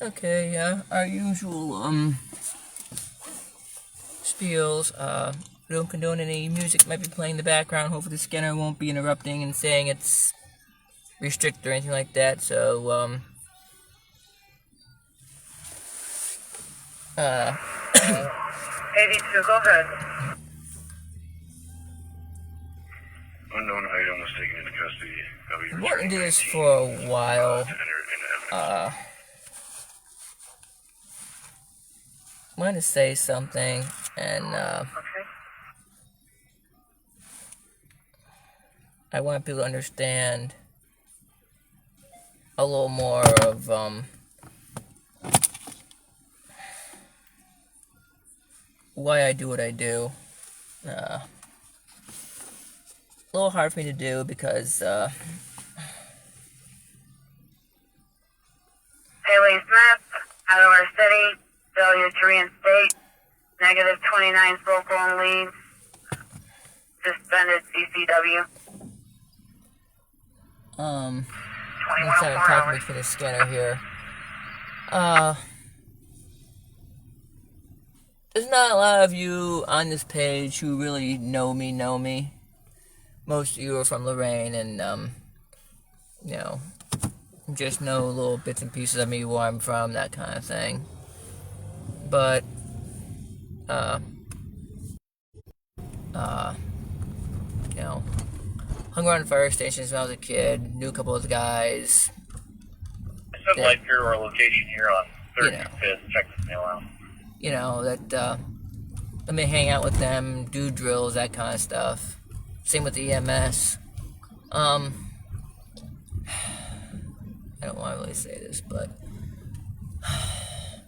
Okay, yeah, our usual, spiels. We don't condone any music might be playing in the background. Hopefully the scanner won't be interrupting and saying it's restricted or anything like that, so, 82, go ahead. Unknown item was taken into custody. I've wanted to do this for a while. I wanted to say something, and, Okay. I want people to understand a little more of, why I do what I do. A little hard for me to do because, Haley Smith, out of our city, failure to reinstate, negative 29 full blown leads, suspended CCW. let's try to talk me through the scanner here. There's not a lot of you on this page who really know me. Most of you are from Lorraine and, just know little bits and pieces of me, where I'm from, that kind of thing. But, hung around fire stations when I was a kid, knew a couple of the guys. I said life here or location here on 3rd and 5th. Check the mail out. Let me hang out with them, do drills, that kind of stuff. Same with the EMS. I don't want to really say this, but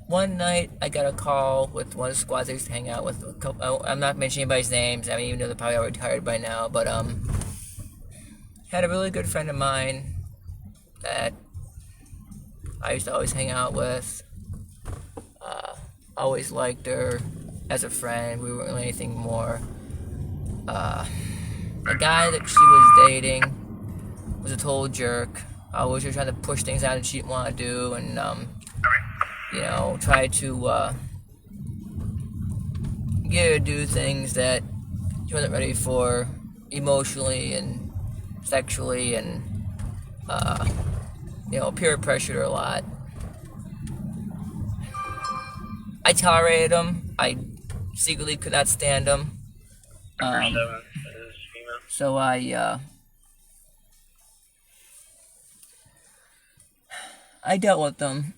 one night I got a call with one of the squads I used to hang out with. I'm not mentioning anybody's names. I mean, even though they're probably already retired by now, but had a really good friend of mine that I used to always hang out with. Always liked her as a friend. We weren't really anything more. The guy that she was dating was a total jerk. Always was trying to push things out that she didn't want to do, and try to get her to do things that she wasn't ready for, emotionally and sexually, and peer pressured her a lot. I tolerated him. I secretly could not stand him. So I dealt with them.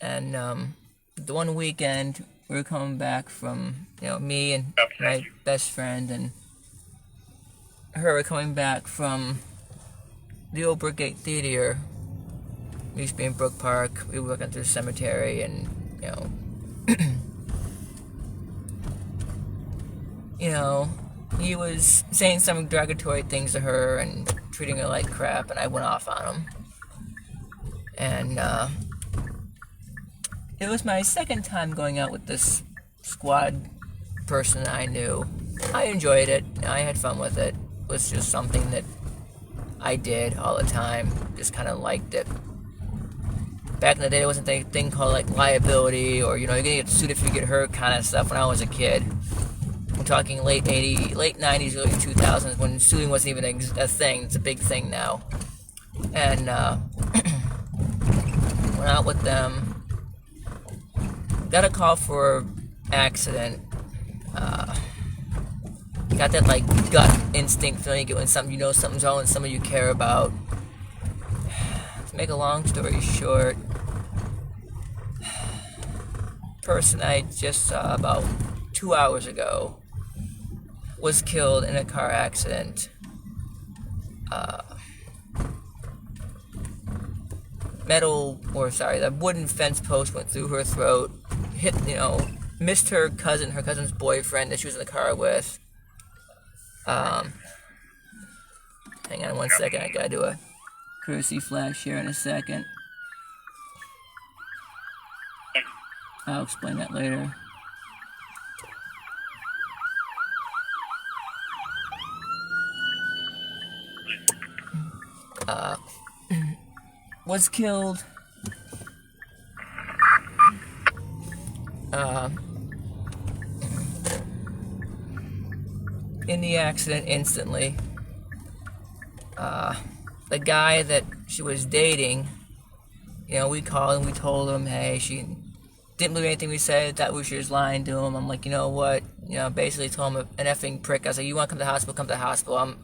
And the one weekend we were coming back from, me and my best friend and her were coming back from the old Brookgate Theater. We used to be in Brook Park. We were walking through the cemetery, and he was saying some derogatory things to her and treating her like crap, and I went off on him. And it was my second time going out with this squad person I knew. I enjoyed it. I had fun with it. It was just something that I did all the time. Just kind of liked it. Back in the day, there wasn't a thing called like liability, or you're gonna get sued if you get hurt kind of stuff. When I was a kid, we're talking late '90s, late '90s, early 2000s, when suing wasn't even a thing. It's a big thing now. And went out with them. Got a call for accident. Got that like gut instinct feeling you get when something's wrong with someone you care about. To make a long story short, person I just saw about 2 hours ago was killed in a car accident. The wooden fence post went through her throat, missed her cousin's boyfriend that she was in the car with. Hang on one second, I gotta do a courtesy flash here in a second. I'll explain that later. was killed. In the accident instantly. The guy that she was dating, we called and we told him, hey, she didn't believe anything we said, thought she was lying to him. I'm like, you know what? Basically told him an effing prick. I was like, you want to come to the hospital, come to the hospital.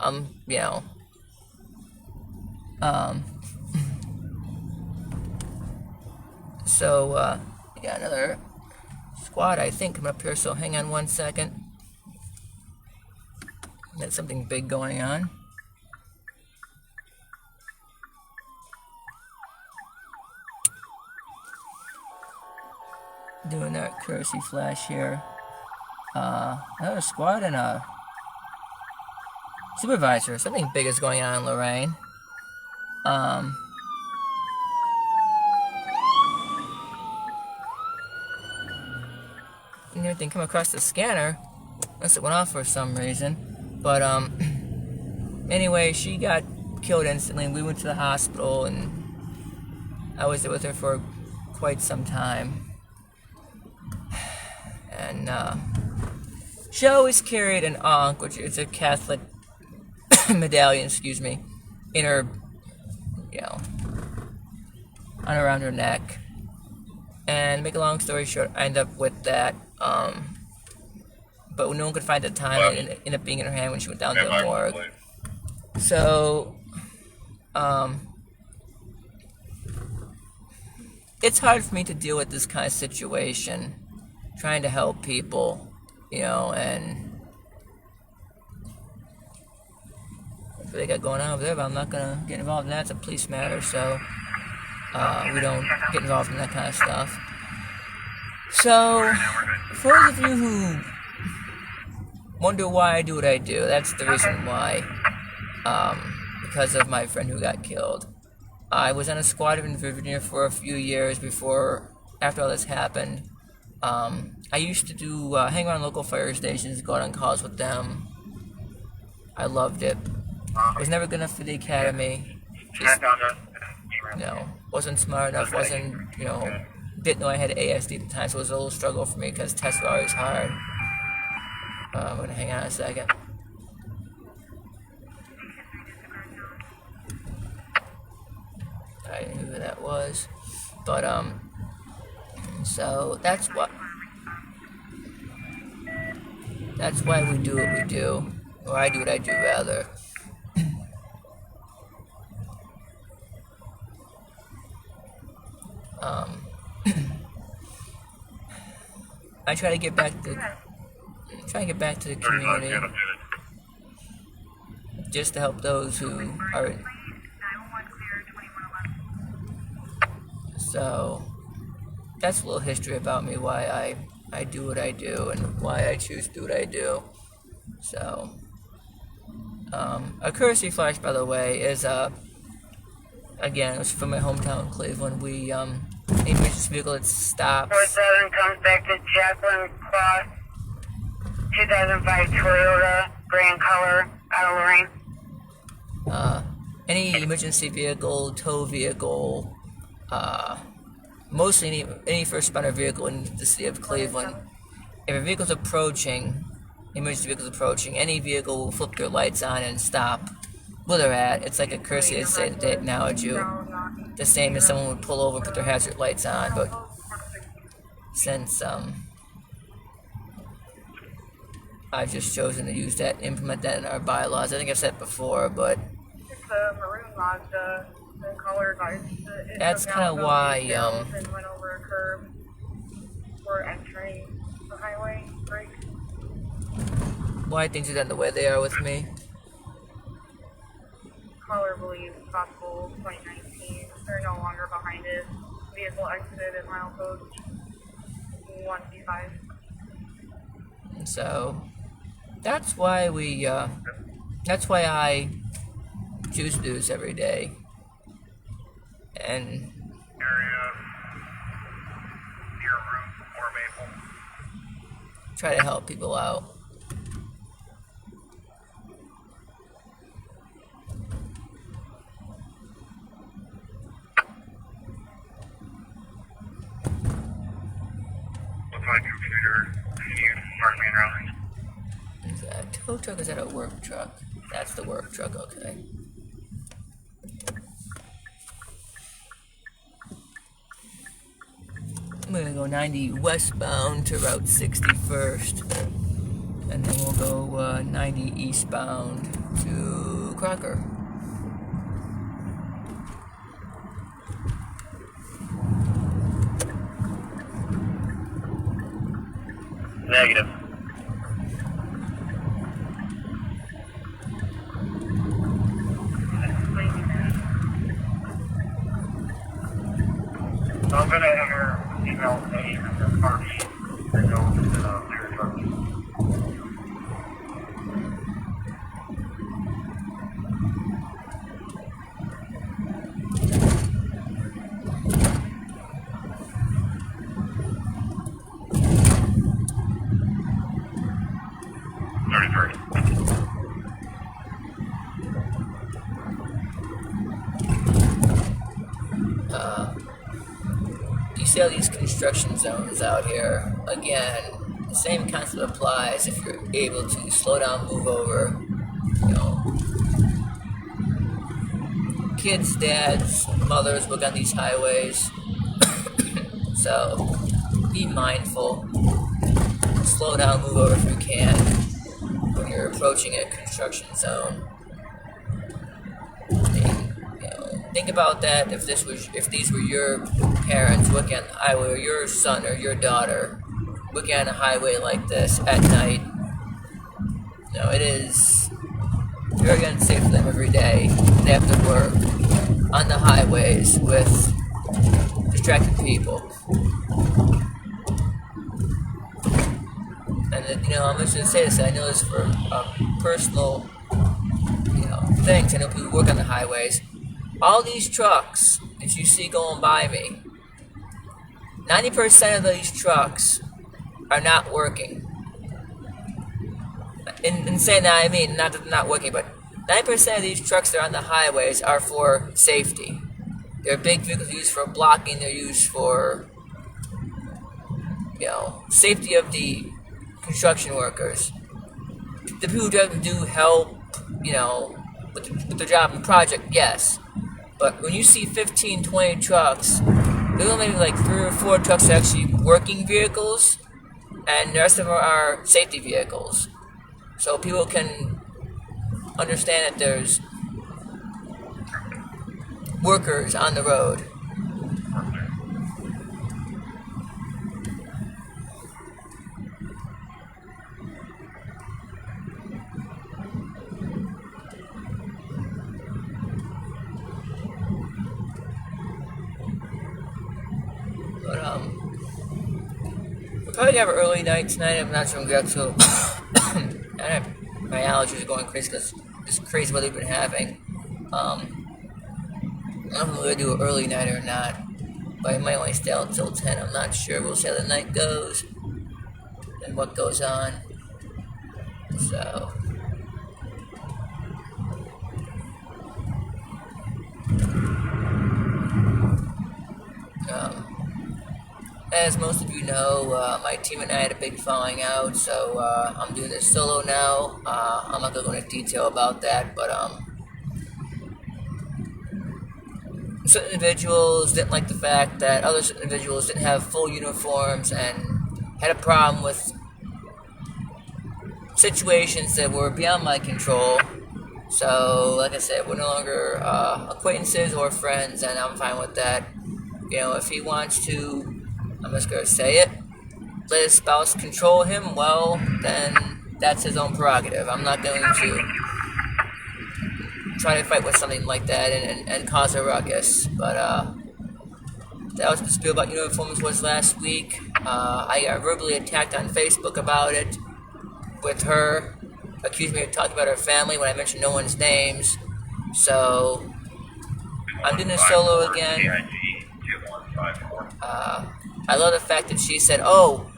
So, another squad, I think, coming up here, so hang on one second. There's something big going on. Doing that courtesy flash here. Another squad and a supervisor. Something big is going on in Lorraine. And everything come across the scanner. Unless it went off for some reason. But, anyway, she got killed instantly. We went to the hospital and I was there with her for quite some time. And, she always carried an ankh, which is a Catholic medallion, in her, on around her neck. And to make a long story short, I ended up with that. But no one could find the time, and it ended up being in her hand when she went down to the morgue. So, it's hard for me to deal with this kind of situation, trying to help people, and what they got going on over there, but I'm not going to get involved in that. It's a police matter, so we don't get involved in that kind of stuff. So, for those of you who wonder why I do what I do, that's the reason why. Because of my friend who got killed. I was on a squad in Virginia for a few years after all this happened. I used to do hang around local fire stations, go out on calls with them. I loved it. I was never good enough for the academy. Just, wasn't smart enough, didn't know I had ASD at the time, so it was a little struggle for me because tests were always hard. I'm gonna hang on a second. I knew who that was, but so that's why we do what we do, or I do what I do rather. I try to get back to the community, just to help those who are. So that's a little history about me, why I do what I do and why I choose to do what I do. So a courtesy flash, by the way, is again, it was from my hometown, Cleveland. We emergency vehicle that stops. 47 comes back to Jacqueline Cross, 2005 Toyota, grand color, out of Lorraine. Any emergency vehicle, tow vehicle, mostly any first responder vehicle in the city of Cleveland. If a vehicle's approaching, emergency vehicle's approaching, any vehicle will flip their lights on and stop where they're at. It's like a courtesy to say that they acknowledge you. The same as someone would pull over and put their hazard lights on, but since I've just chosen to use that, implement that in our bylaws. I think I've said it before, but It's a maroon Mazda. The color that's kind of why and went over a curb. We're entering the highway break. why things are done the way they are with me. Caller believes possible 2019. They're no longer behind it. Vehicle exited at milepost 125. And so that's why that's why I choose to do this every day. And Area near Route or Maple. try to help people out. my computer. Can you mark me in routing? Is that a tow truck or is that a work truck? That's the work truck, okay. I'm gonna go 90 westbound to Route 61st. And then we'll go 90 eastbound to Crocker. Negative. So I'm gonna email A and the parts that go to the clear truck. You see all these construction zones out here. Again, the same concept applies if you're able to slow down, move over. You know, kids, dads, mothers work on these highways. So be mindful. Slow down, move over if you can when you're approaching a construction zone. Think about that if these were your parents working on the highway, or your son or your daughter working on a highway like this at night. You know, it is very unsafe for them every day. They have to work on the highways with distracted people. And I'm just gonna say this. I know this for personal, things. I know people work on the highways. All these trucks that you see going by me, 90% of these trucks are not working. In saying that, I mean not that they're not working, but 90% of these trucks that are on the highways are for safety. They're big vehicles used for blocking. They're used for, safety of the construction workers. The people who do help, with their job and project, yes. But when you see 15, 20 trucks, there's only maybe like 3 or 4 trucks that are actually working vehicles, and the rest of them are safety vehicles. So people can understand that there's workers on the road. We're probably gonna have an early night tonight. I'm not sure I'm gonna go to. My allergies are going crazy because this crazy weather we've been having. I don't know if we're gonna do an early night or not, but I might only stay out until 10. I'm not sure. We'll see how the night goes and what goes on. So. As most of you know, my team and I had a big falling out, so I'm doing this solo now. I'm not going to go into detail about that, but certain individuals didn't like the fact that other certain individuals didn't have full uniforms and had a problem with situations that were beyond my control. So, like I said, we're no longer acquaintances or friends, and I'm fine with that. If he wants to, I'm just going to say it, let his spouse control him, well, then that's his own prerogative. I'm not going to try to fight with something like that and cause a ruckus. But that was the spiel about uniforms was last week. I got verbally attacked on Facebook about it with her, accused me of talking about her family when I mentioned no one's names. So I'm doing this solo again. I love the fact that she said, "Oh,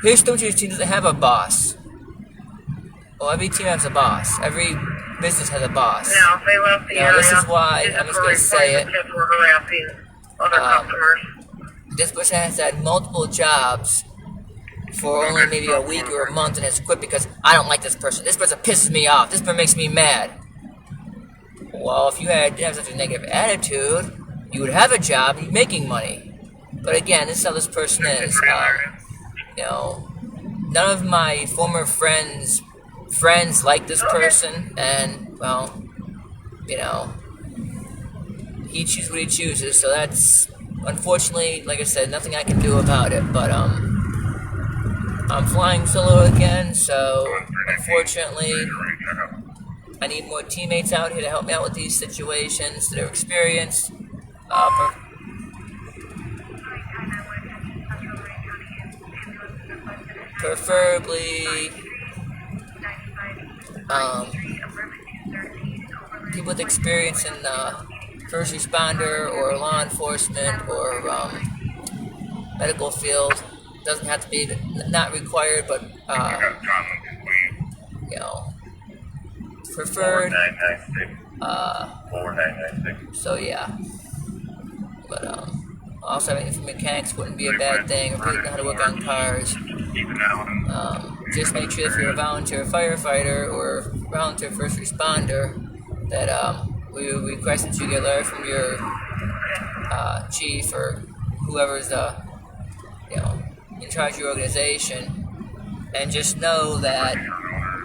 Houston team doesn't have a boss." Well, every team has a boss. Every business has a boss. Now, if they left the area, this is why I'm just going to say it. Kids were harassing other customers. this person has had multiple jobs for only maybe a week or a month and has quit because I don't like this person. This person pisses me off. This person makes me mad. Well, if you didn't have such a negative attitude, you would have a job and be making money. But again, this is how this person is. You know, none of my former friends like this person, and well, you know, he chooses what he chooses. So that's unfortunately, like I said, nothing I can do about it. But I'm flying solo again, so unfortunately, I need more teammates out here to help me out with these situations that are experienced. Preferably, people with experience in first responder or law enforcement or medical field. Doesn't have to be, not required, but you know, preferred. 4996. So yeah, but also having for mechanics wouldn't be a bad thing. Or people know how to work on cars. Just make sure if you're a volunteer firefighter or volunteer first responder that we request that you get a letter from your chief or whoever's you know, in charge of your organization, and just know that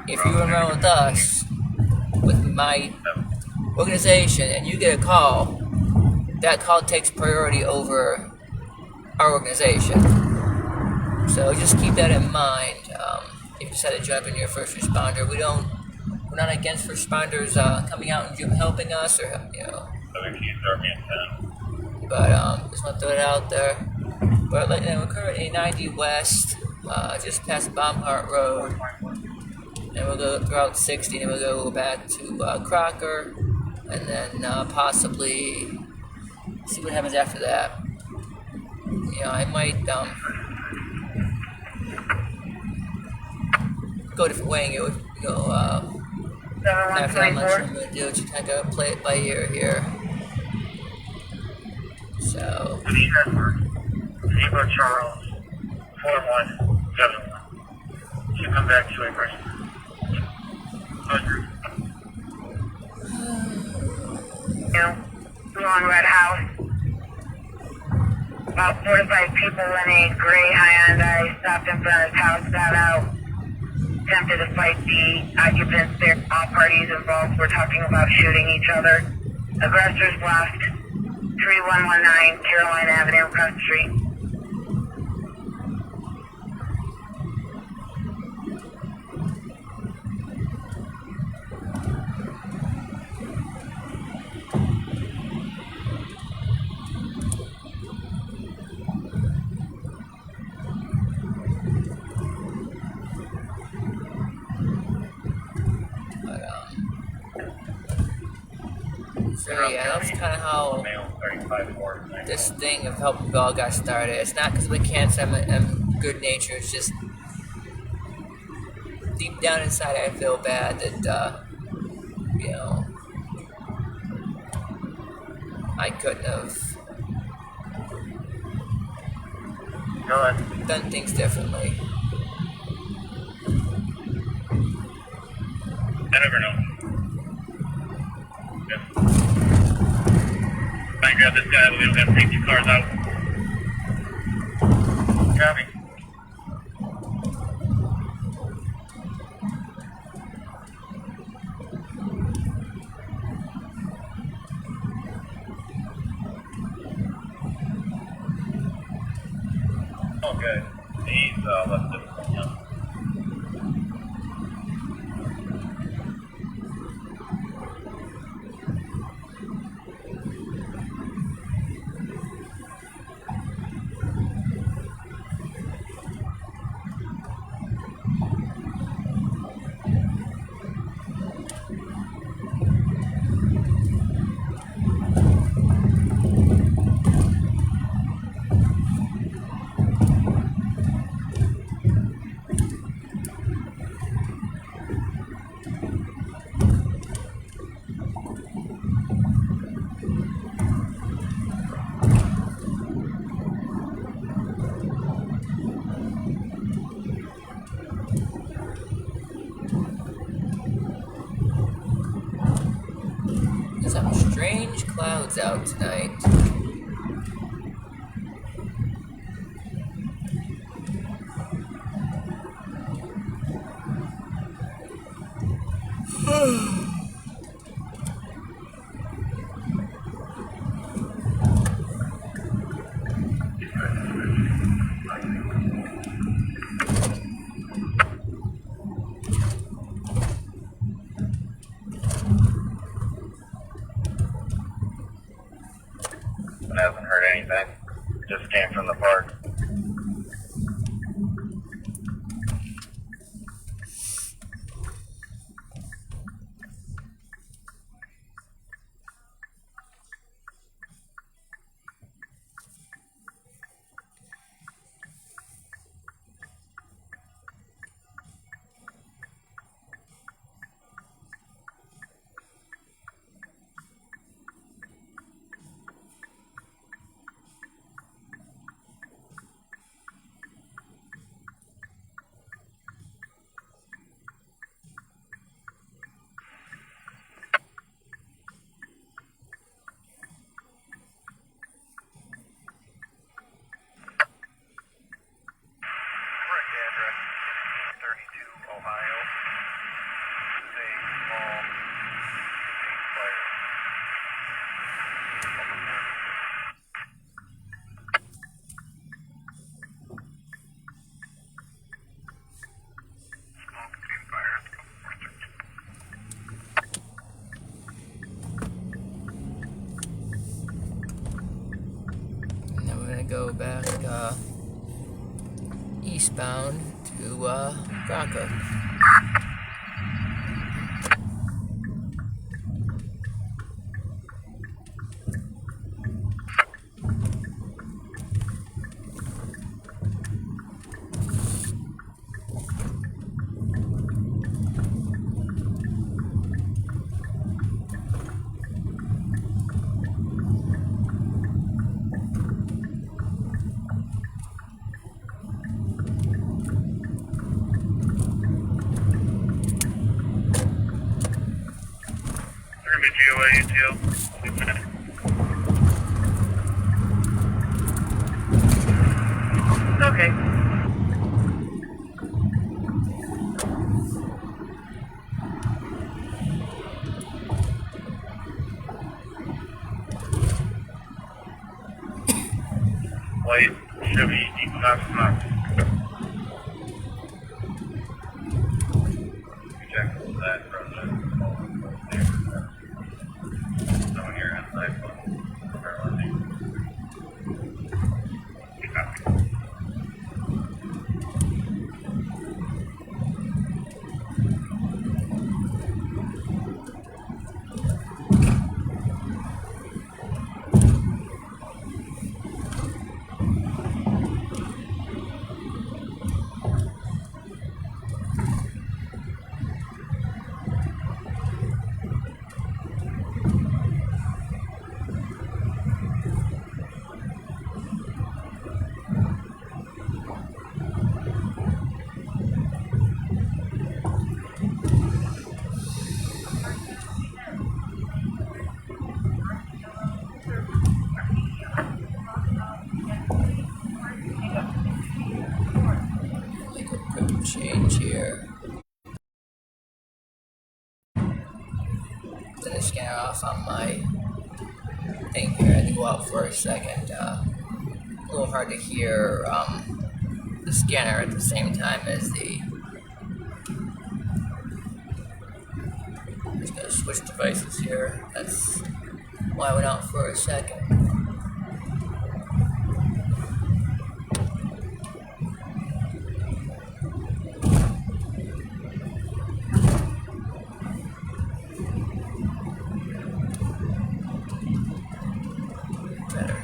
if you run around with us, with my organization, and you get a call, that call takes priority over our organization. So just keep that in mind. If you decide to jump in your first responder, we're not against first responders coming out and helping us, or you know. But just want to throw it out there. But like, we're currently 90 West, just past Baumhart Road, and we'll go throughout 60, and we'll go back to Crocker, and then possibly see what happens after that. You know, I might go a different way and go after that. I'm not sure what I'm gonna do. Just kind of play it by ear here. So. Eva Charles, 4171. Should come back to a person. 100. Blue on Red House. About 4 to 5 people in a gray Hyundai stopped in front of his house, got out, attempted to fight the occupants there. All parties involved were talking about shooting each other. Aggressors left 3119 Caroline Avenue across the street. So yeah, that's kind of how this thing of helping all got started. It's not because we can't say I'm good natured. It's just deep down inside I feel bad that you know, I couldn't have done things differently. I never know. Yep. I grab this guy, we don't have to take these cars out. Copy. Okay. He's left this one, yeah. clouds out tonight. I haven't heard anything. Just came from the park. Correct address, 32 Ohio. This is a small contained fire. Small contained fire. And then we're gonna go back eastbound to Crocker. They're gonna be GOA UTL. Okay. White Chevy Equinox. Check that from the someone here on the iPhone. Copy. Make a quick change here. Gonna scan off on my thing here. I had to go out for a second. A little hard to hear the scanner at the same time as the. Just gonna switch devices here. That's why I went out for a second. Better.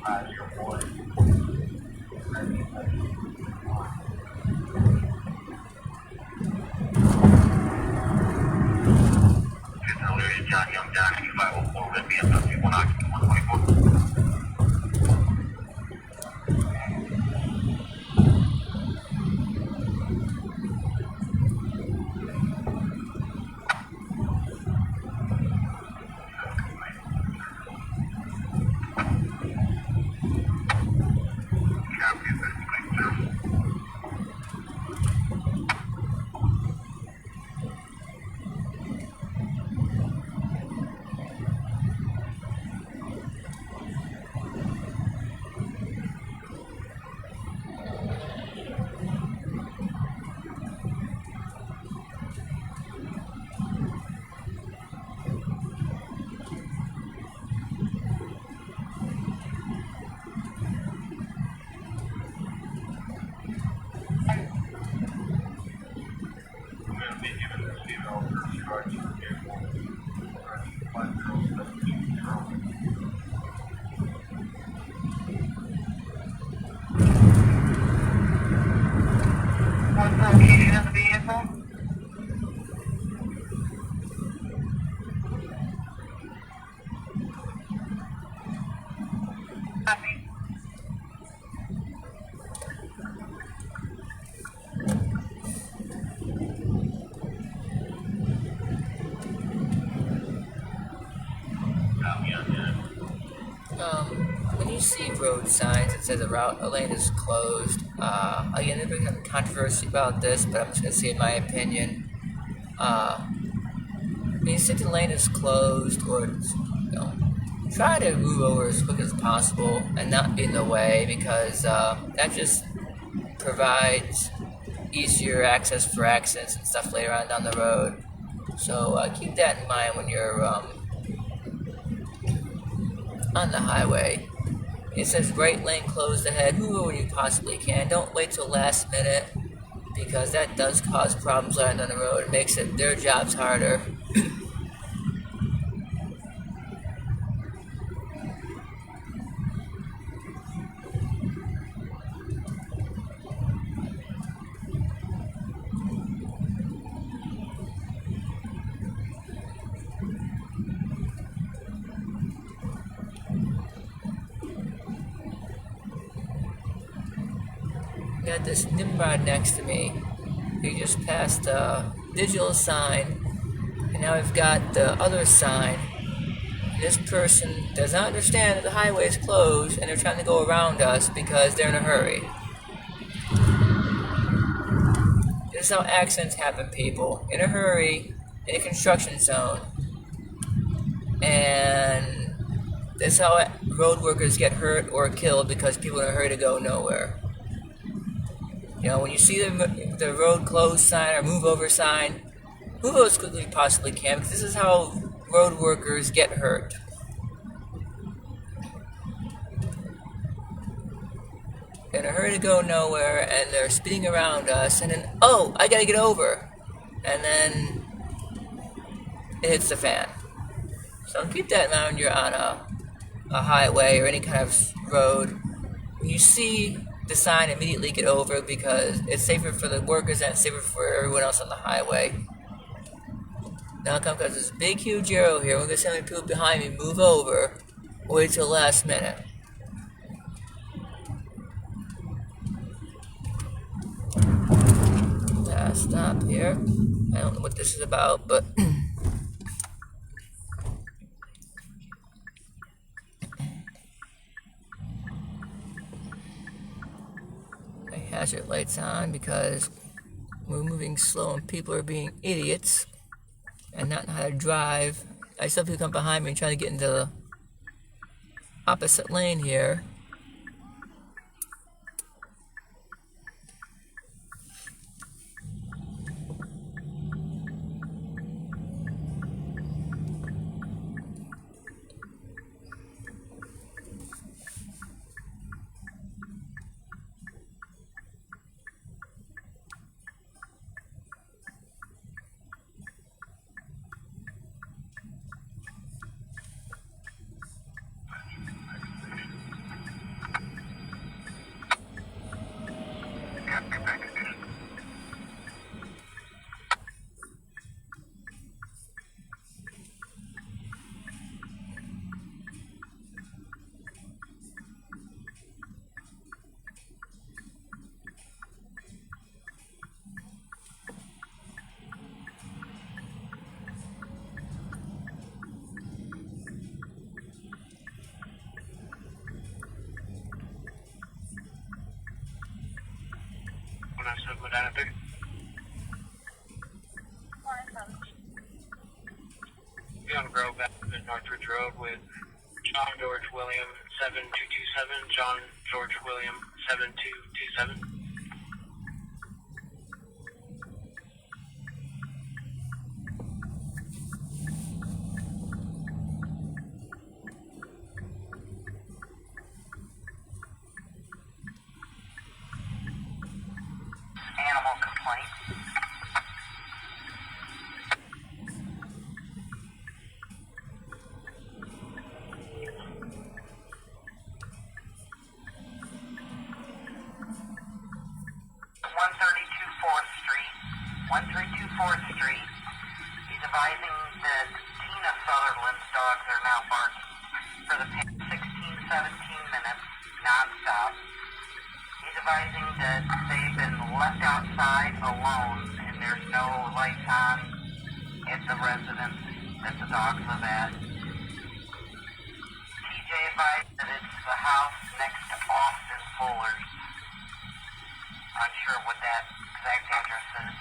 your boy. It's hilarious, Johnny. I'm Johnny. 504 Red BMW 124. What's the location of the vehicle? Copy. When you see road signs that says a lane is closed, again, there's been some controversy about this, but I'm just gonna say my opinion. When you see the lane is closed, or try to move over as quick as possible and not be in the way, because that just provides easier access for accidents and stuff later on down the road. So keep that in mind when you're on the highway. It says right lane closed ahead. Move over when you possibly can. Don't wait till last minute, because that does cause problems later down the road. It makes their jobs harder. Got this Nimrod next to me. We just passed a digital sign, and now we've got the other sign. This person does not understand that the highway is closed, and they're trying to go around us because they're in a hurry. This is how accidents happen, people. In a hurry, in a construction zone. And this is how road workers get hurt or killed, because people are in a hurry to go nowhere. You know, when you see the road closed sign or move over sign, move as quickly as you possibly can, because this is how road workers get hurt. In a hurry to go nowhere, and they're speeding around us, and then, oh, I gotta get over. And then it hits the fan. So keep that in mind when you're on a highway or any kind of road. When you see the sign, immediately get over, because it's safer for the workers and it's safer for everyone else on the highway. Now come, because this big huge arrow here. We're gonna see how many people behind me move over. Wait till the last minute. Stop here. I don't know what this is about, but my hazard lights on because we're moving slow and people are being idiots and not know how to drive. I still have people come behind me and try to get into the opposite lane here. Medina. Be on Grove Avenue, Northridge Road with John George William 7227. John George William 7227. Animal complaint. Fourth Street. He's advising that Tina Sutherland's dogs are now barking for the past 16, 17 minutes, non-stop. He's advising that they've been left outside alone and there's no lights on at the residence that the dogs live at. TJ advised that it's the house next to Austin Fuller's. Unsure what that exact address is.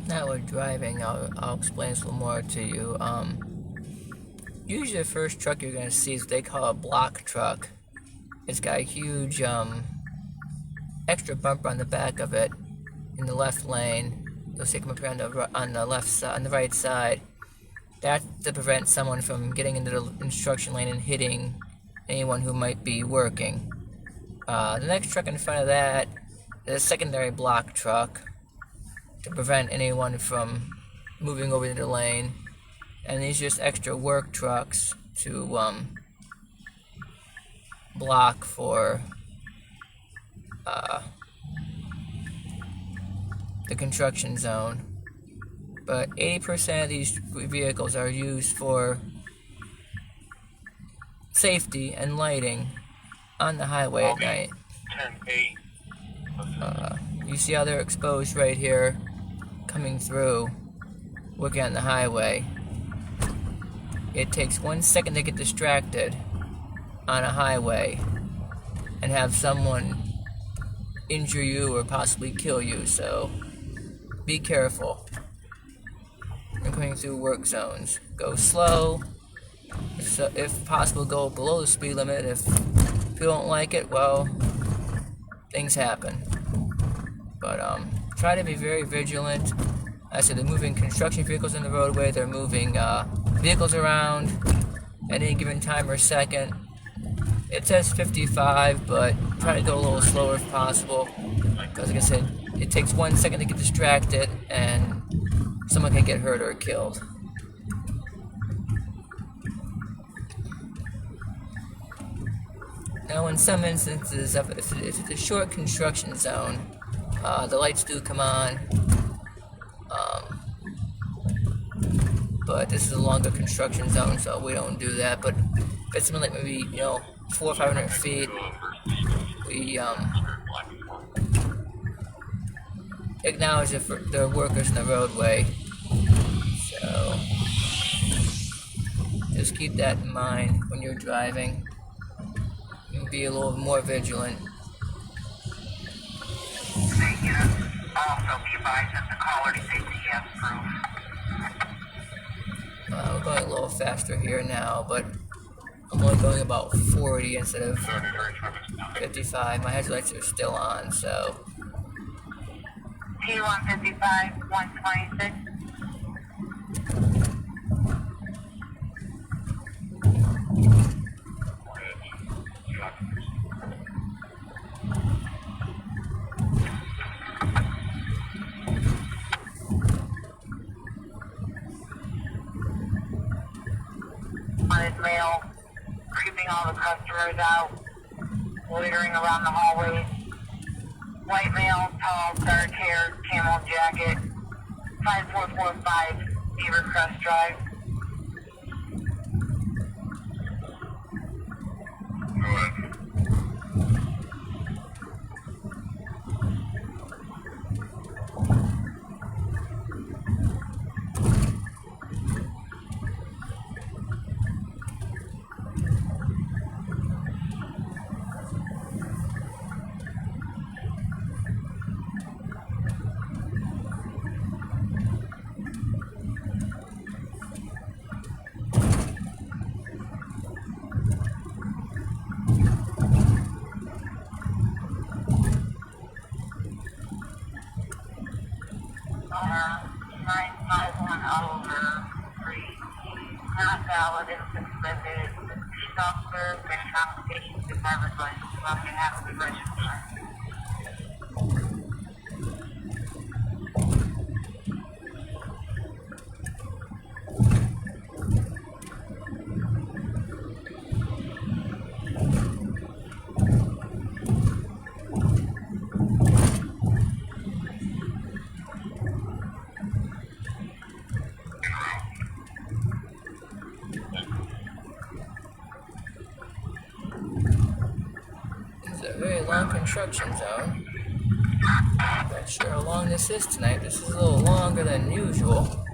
Now we're driving, I'll explain this a little more to you. Usually the first truck you're going to see is what they call a block truck. It's got a huge extra bumper on the back of it in the left lane. You'll see it come up here on the left side, on the right side. That's to prevent someone from getting into the construction lane and hitting anyone who might be working. The next truck in front of that is a secondary block truck to prevent anyone from moving over the lane, and these are just extra work trucks to block for the construction zone. But 80% of these vehicles are used for safety and lighting on the highway at night. 10-8. You see how they're exposed right here, coming through, working on the highway. It takes 1 second to get distracted on a highway and have someone injure you or possibly kill you, so be careful. You're coming through work zones. Go slow. If possible, go below the speed limit. If you don't like it, well, things happen. But try to be very vigilant. I said they're moving construction vehicles in the roadway. They're moving vehicles around at any given time or second. It says 55, but try to go a little slower if possible. Because like I said, it takes 1 second to get distracted and someone can get hurt or killed. Now in some instances, if it's a short construction zone, the lights do come on, but this is a longer construction zone, so we don't do that. But if it's something like maybe 400 or 500 feet, we acknowledge that there are workers in the roadway. So just keep that in mind when you're driving. And be a little more vigilant. Thank you. Also be advised that the caller states he has proof. We're going a little faster here now, but I'm only going about 40 instead of 55. My headlights are still on, so. T155, 126. His mail, creeping all the customers out, loitering around the hallways. White male, tall, dark hair, camel jacket, 5445 Beaver Crest Drive. Go ahead. officer, any complications, the driver's license, well, you have to be registered. It's a very long construction zone. Not sure how long this is tonight. This is a little longer than usual.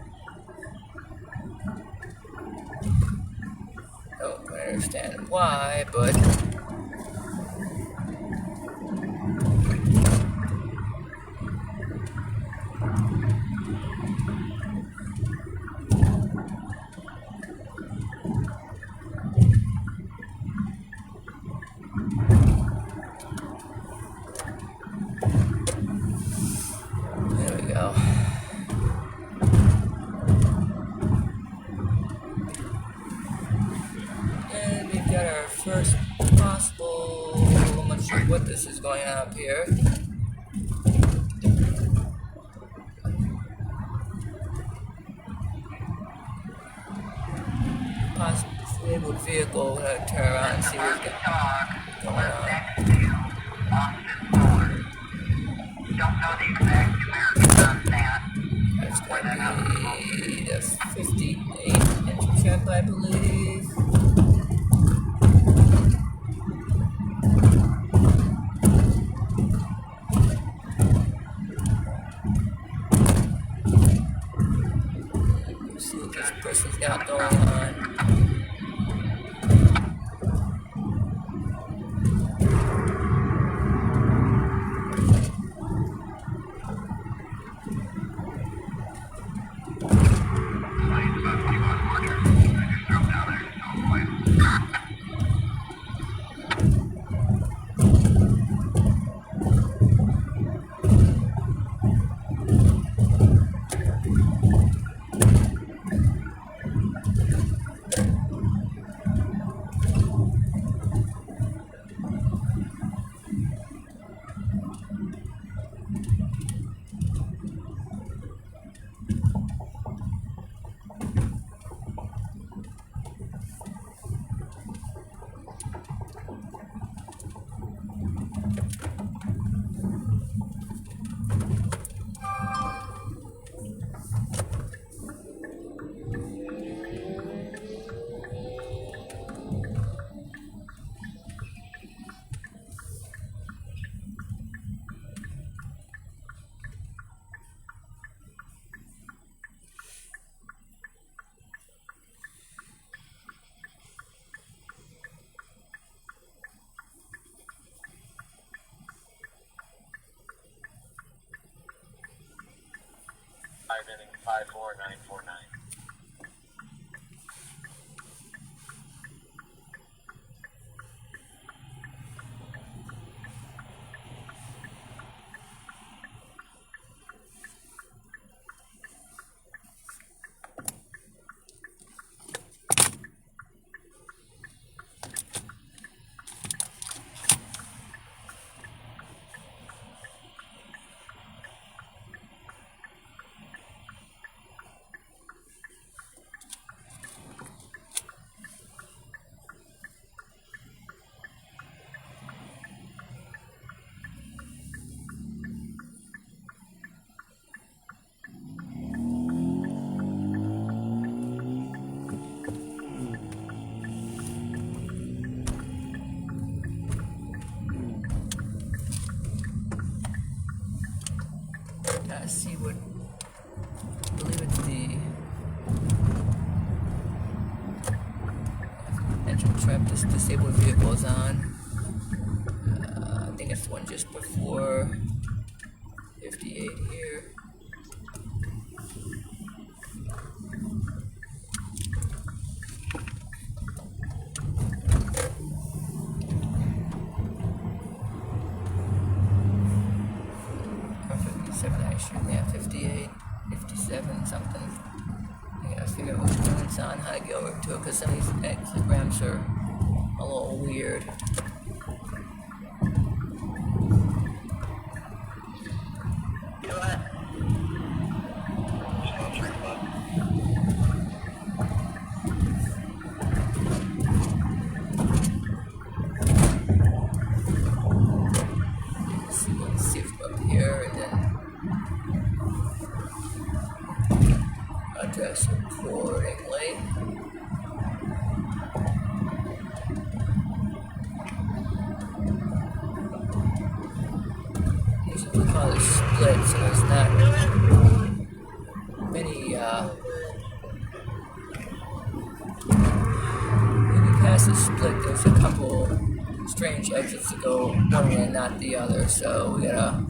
Don't quite understand why, but there we go. And we've got our first possible. I'm not sure what this is going on up here. Possible disabled vehicle. We're gonna turn around and see what's going on. Don't know the exact numerics on that. That's gonna be the 58 inch trap, I believe. Let's see what this person's got going on. Inning 54949. Gotta see what. I believe it's the engine trap this disabled vehicle is on. I think it's the one just before 58 here. Yeah, 58, 57, something. I gotta figure out which one it's on, how to get over to it, because some of these exit ramps are a weird. Let's see if I'm up here and then address accordingly. These are what we call a split, so there's not many, when you pass a split, there's a couple strange exits to go one way and not the other, so we gotta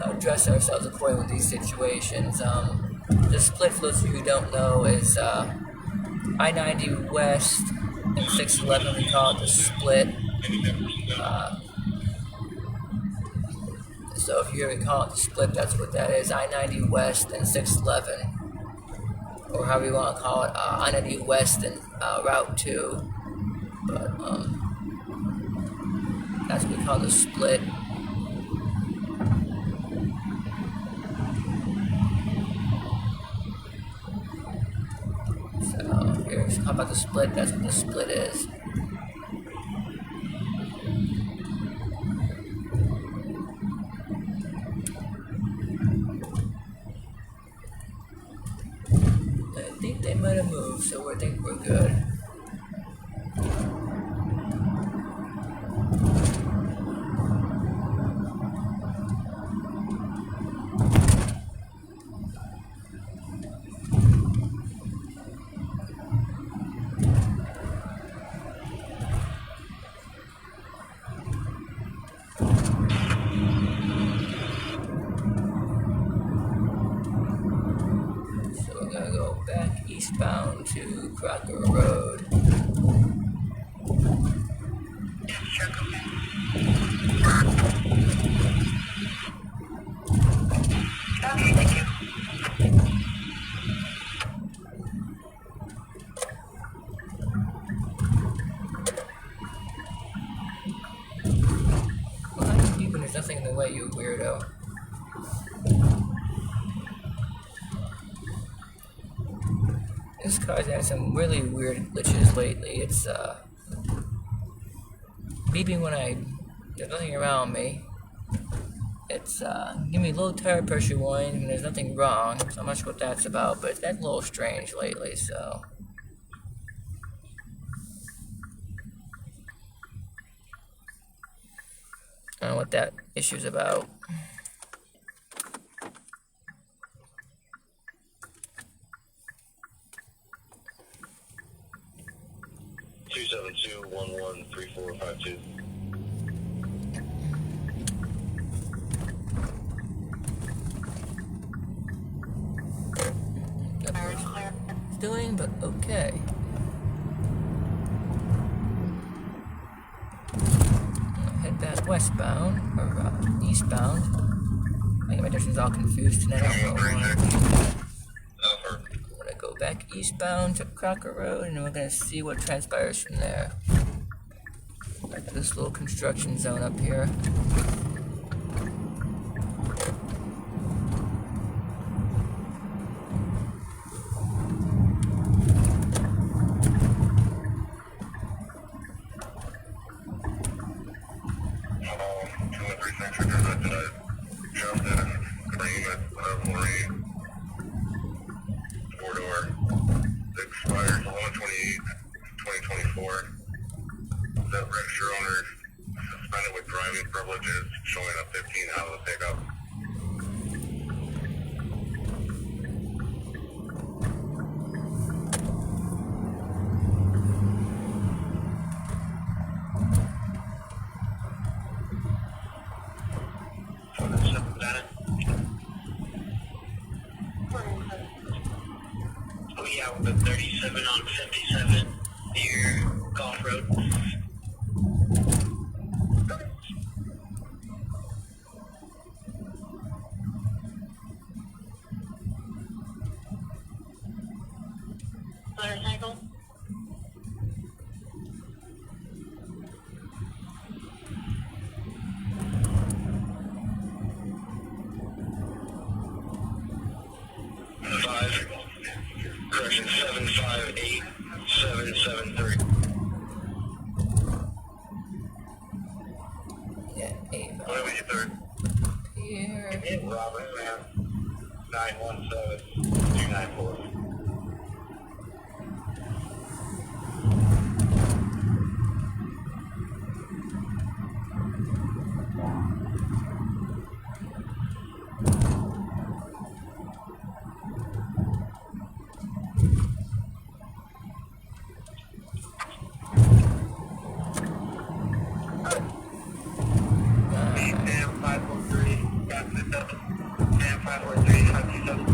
address ourselves according with these situations. The split, for those of you who don't know, is I-90 West and 611, we call it the split. So if you're going to call it the split, that's what that is. I-90 West and 611, or however you want to call it, I-90 West and Route 2. But that's what we call the split. So here's how about the split? That's what the split is. I think they might have moved, so I think we're good. So we're gonna go back eastbound to Crocker Road. Okay, thank you. Well, how do you beep when there's nothing in the way, you weirdo? This car's had some really weird glitches lately. It's beeping when there's nothing around me. It's giving me low tire pressure warning when there's nothing wrong. So I'm not sure what that's about, but it's been a little strange lately, so. I don't know what that issue's about. Two 272-113452. Not sure what it's doing, but okay. I'll head back westbound, or eastbound. I think my direction's all confused tonight. I don't know why. Over. We're gonna go back eastbound to Crocker Road, and we're gonna see what transpires from there. Back to this little construction zone up here. Expires 11/28/2024. That register owner suspended with driving privileges, showing a 15 out of the pickup. Oh yeah, with the 37 on 57 near Golf Road. Motorcycle? 917-294. Damn 543, 527. Damn 543, 527.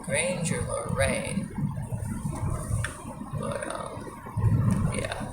LaGrange or Lorraine. But, yeah.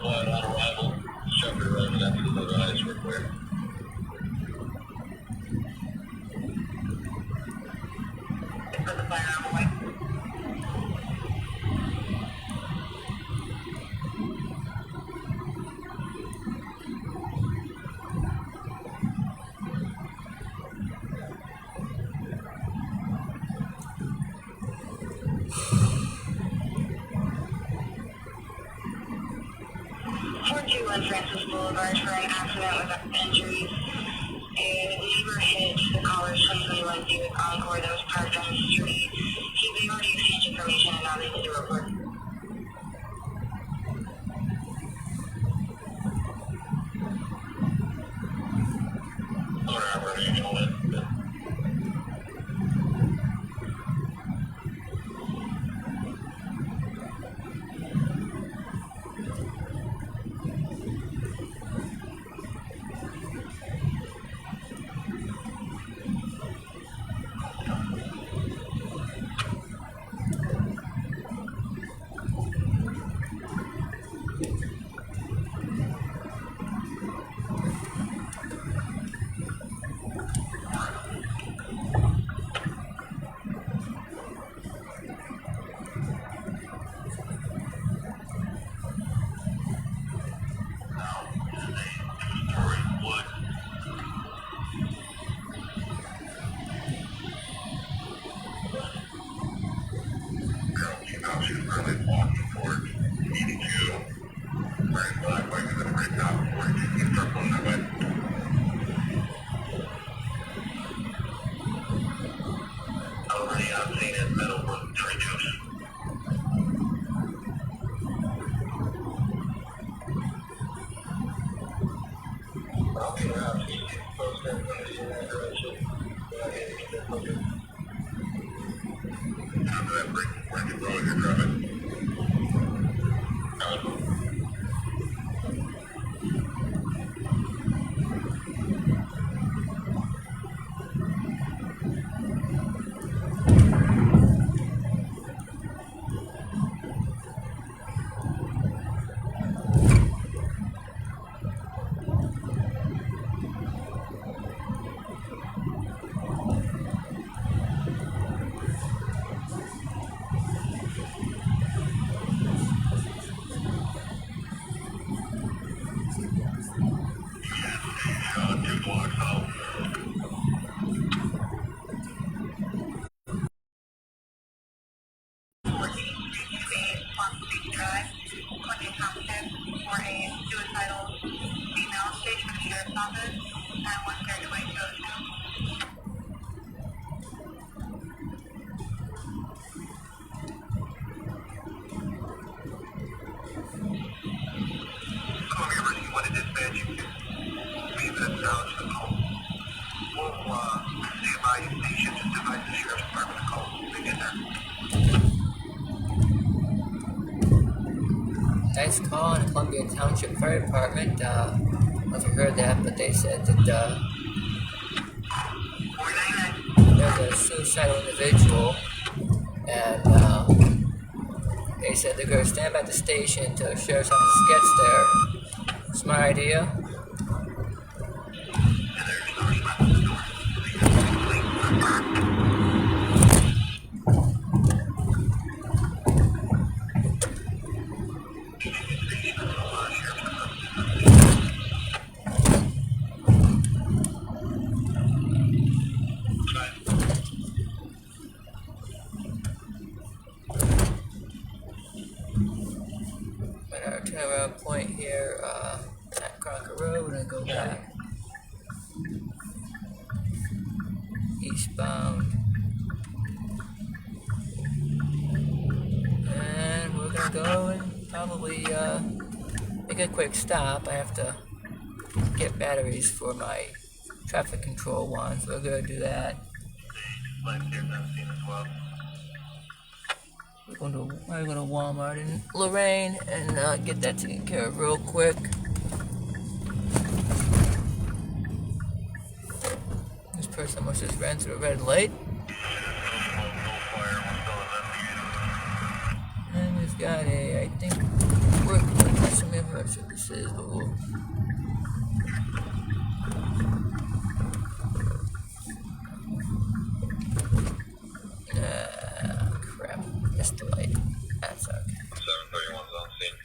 On arrival, Shepherd Road, after the little eyes were clear. For the firearm away. On Francis Boulevard for an accident with injuries. A neighbor hit the caller's 2021 Buick Encore that was parked on the street. They already exchanged information and now they need to report. Nice call on Columbia Township Fire Department. know if you heard that, but they said that there's a suicidal individual, and they said they're going to stand by the station until the sheriff's office gets there. Smart idea. At our turnaround point here at Crocker Road, we're going to go back eastbound. And we're going to go and probably make a quick stop. I have to get batteries for my traffic control one, so we're going to do that. We're going to Walmart in Lorraine and get that taken care of real quick. This person must just ran through a red light. And we've got I think, work. I'm not sure what this is, but we'll. Crap. Missed the light. That's okay. 731's on scene.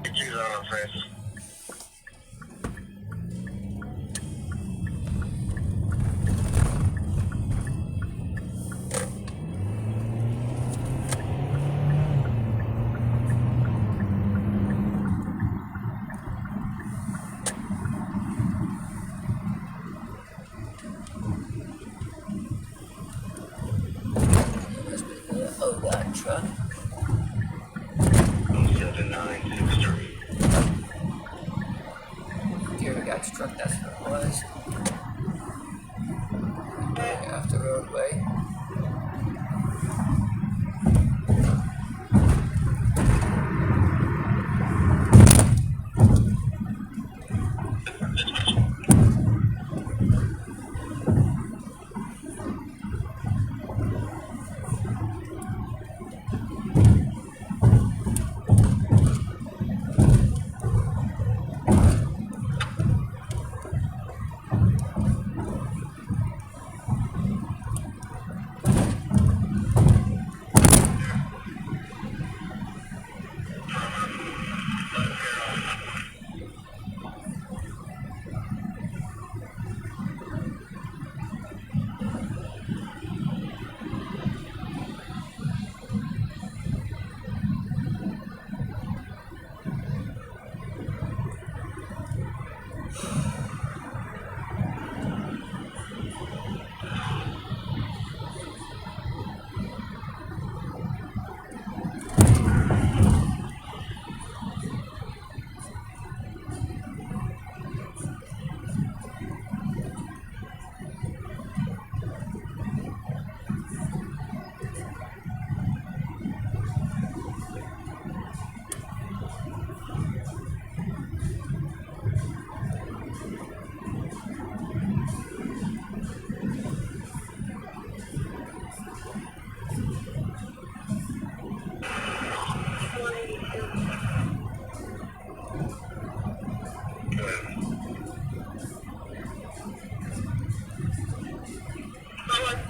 Keys on Francis. Oh God, truck. 7963. Here we got the truck, that's what it was. Going off the roadway.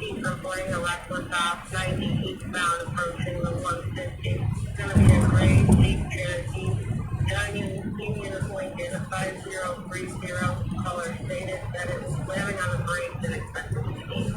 Reporting a reckless off 90 eastbound approaching the 150. It's going to be a gray Jeep Cherokee. Union Lincoln 5030. Caller stated that it was slamming on the brakes and expected to speed.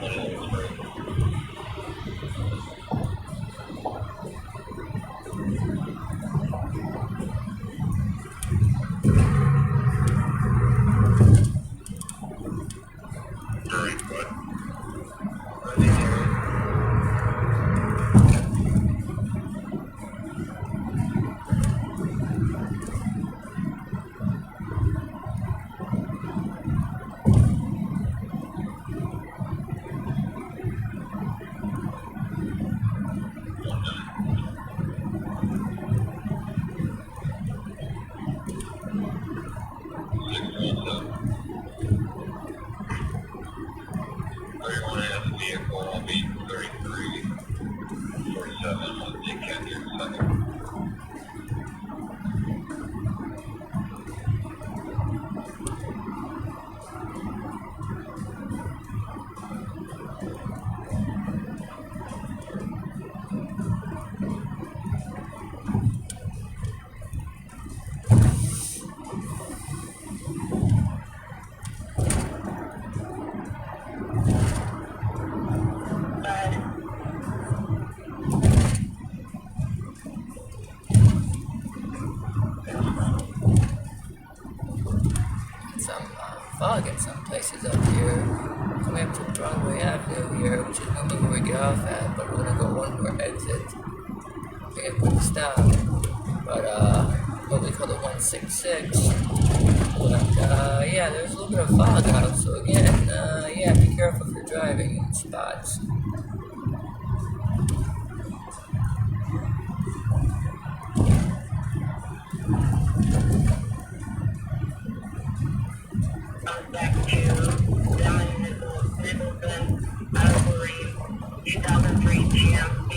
During what? Vehicle, I'll be 3347. I'll take care of your second. Some fog in some places up here. Coming up to Broadway Avenue here, which is normally where we get off at, but we're gonna go one more exit. Take a quick stop. But what we call the 166. But yeah, there's a little bit of fog out, so again, yeah, be careful if you're driving in spots. Back to Don Nicholson, Ivory, 2003 GMC.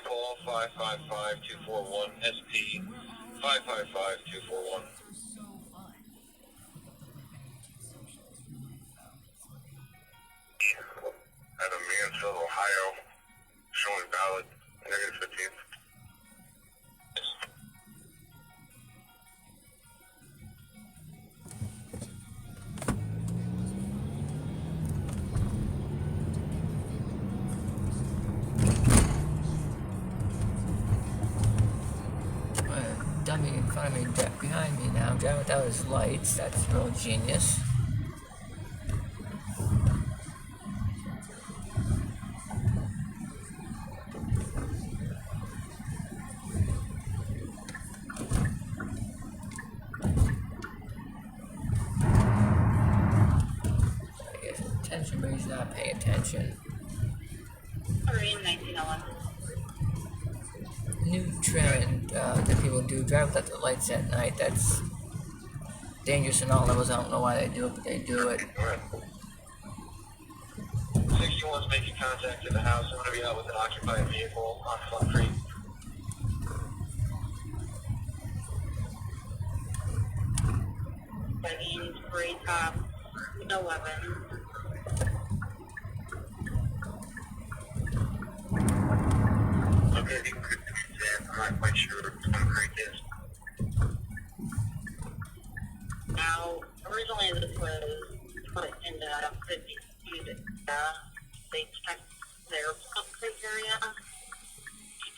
Paul 555241 SP 555241. Out of Mansfield, Ohio, showing valid -15. Dummy in front of me, behind me now, driving without his lights. That's real genius. I guess attention, but he's not paying attention. Marine 1901. New trend that people do, drive without the lights at night. That's dangerous in all levels. I don't know why they do it, but they do it. 61's making contact in the house. I'm going to be out with an occupied vehicle on Plum Creek. Studying Gray Top 11. Okay, you could I'm not quite sure what Plum Creek is. Now, originally this was put in the 50 unit. They checked their Plum Creek area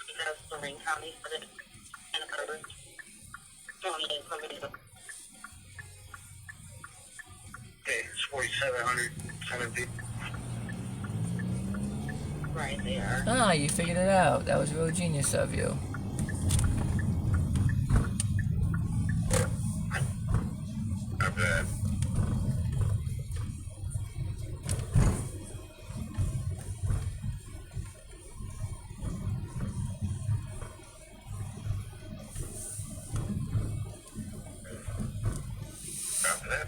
because Lorraine County said it and others don't need information. Okay, it's 4700 70. Right there. Ah, you figured it out. That was real genius of you. Not bad. After that.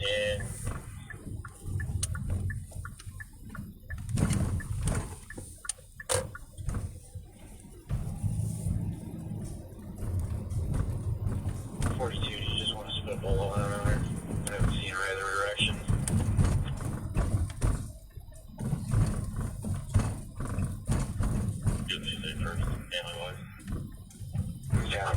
And 42, you just want to split a bolo on her. I haven't seen her either direction. Good news there first, family-wise. Yeah.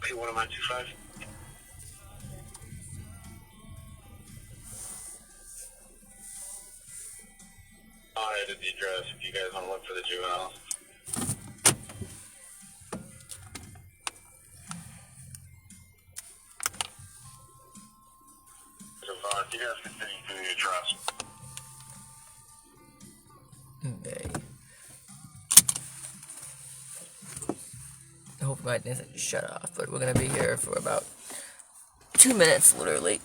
P1 of my 25. I'll edit the address if you guys want to look for the juveniles. So far, if you guys continue to the address. Okay. I hope my doesn't shut off, but we're gonna be here for about 2 minutes, literally.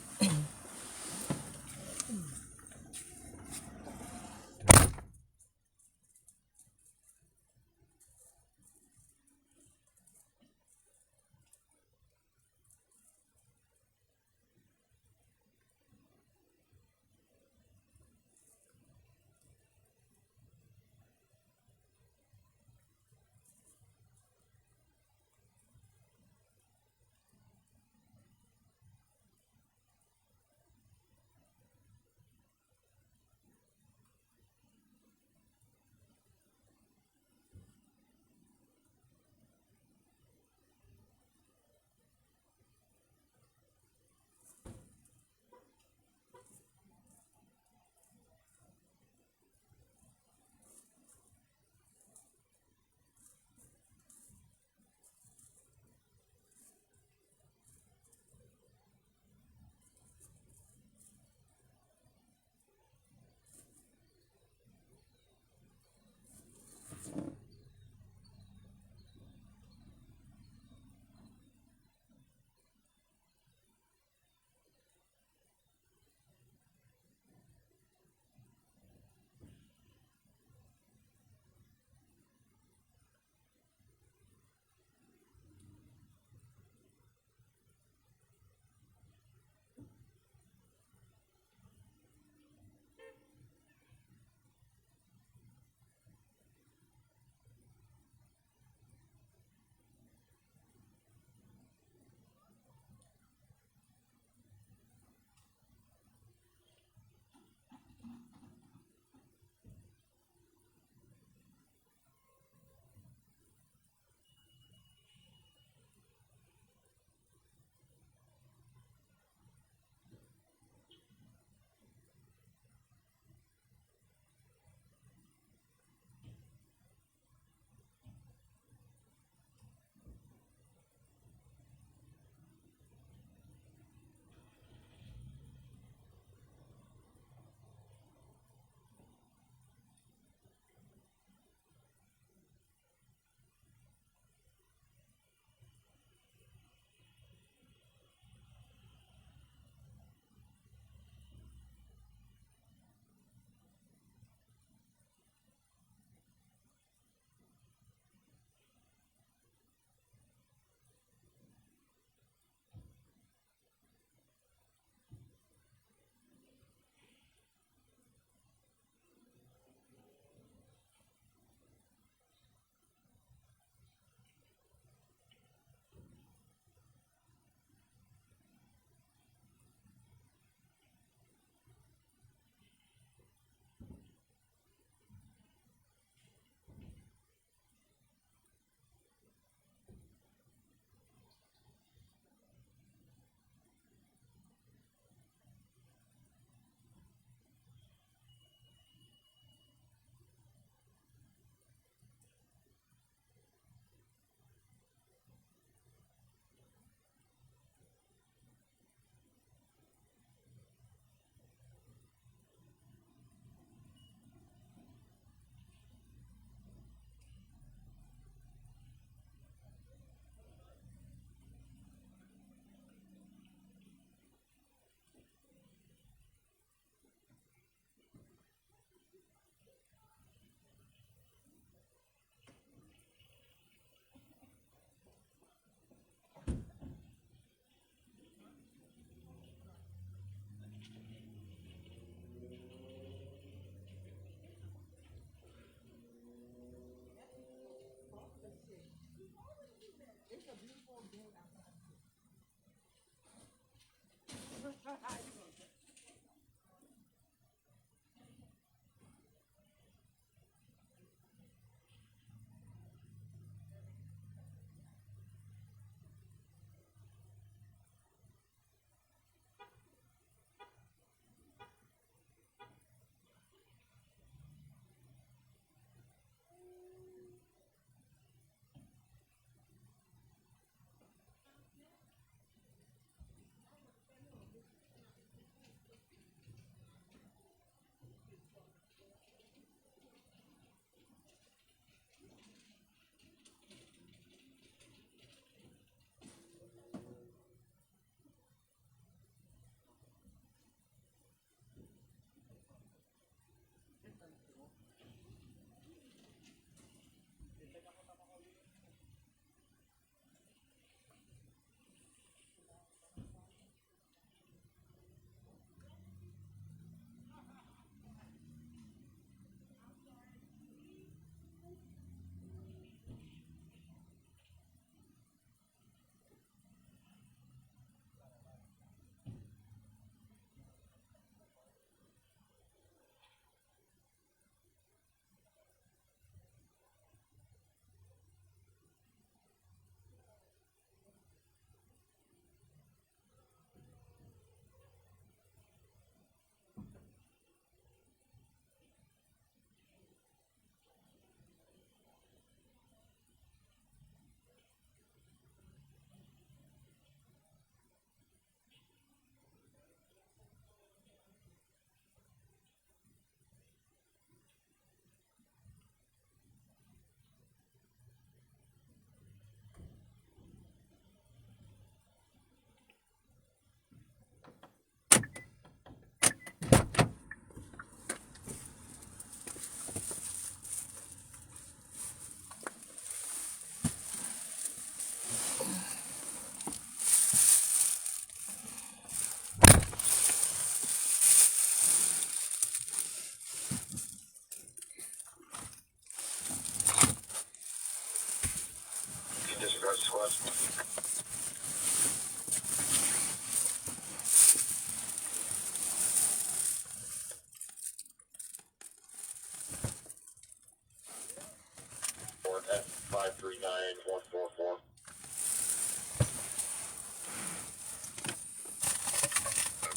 539-144.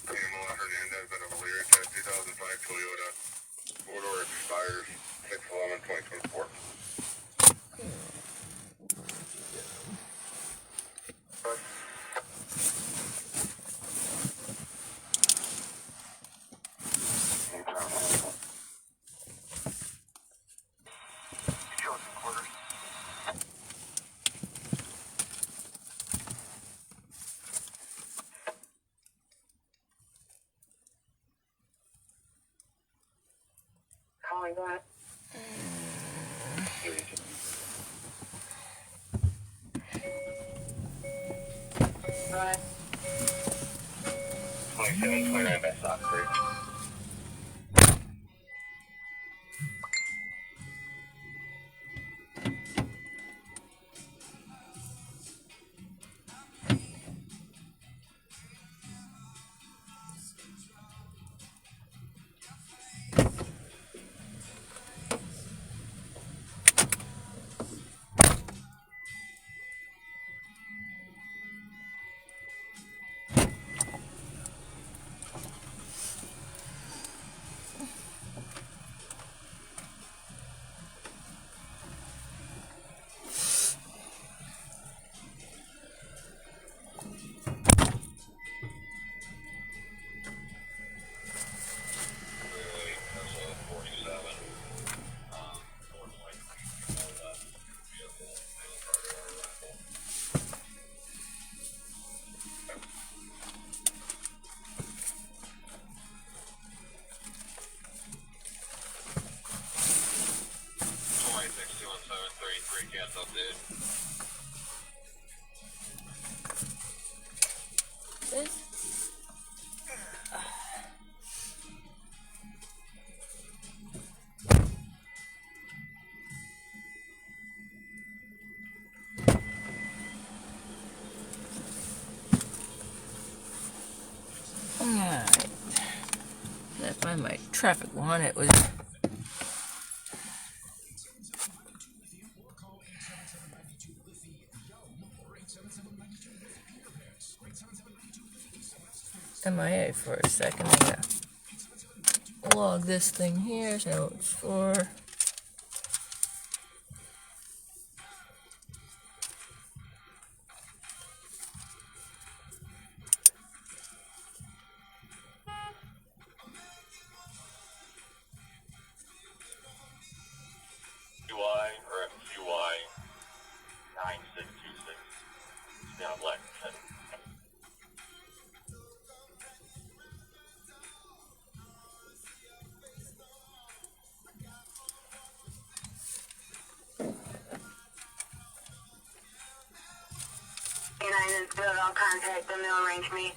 Pamela Hernandez out of Elyria, 2005 Toyota. Four-door expires 6/11/2024. Calling back. Right. 2729 by Sox Creek. Alright. That's by my traffic one. It was. MIA for a second. I gotta log this thing here. So it's for. QI or FQI 9626. It's down Lexington. K9 is good. I'll contact them. They'll arrange me.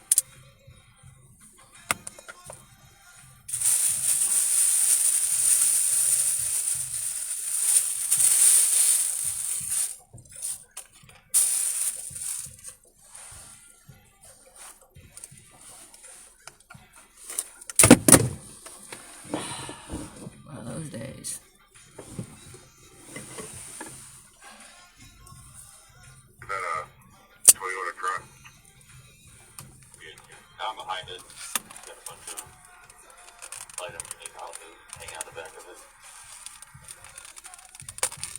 One of those days. Is that a Toyota truck? I'm behind it. Got a bunch of light underneath houses hanging out the back of it.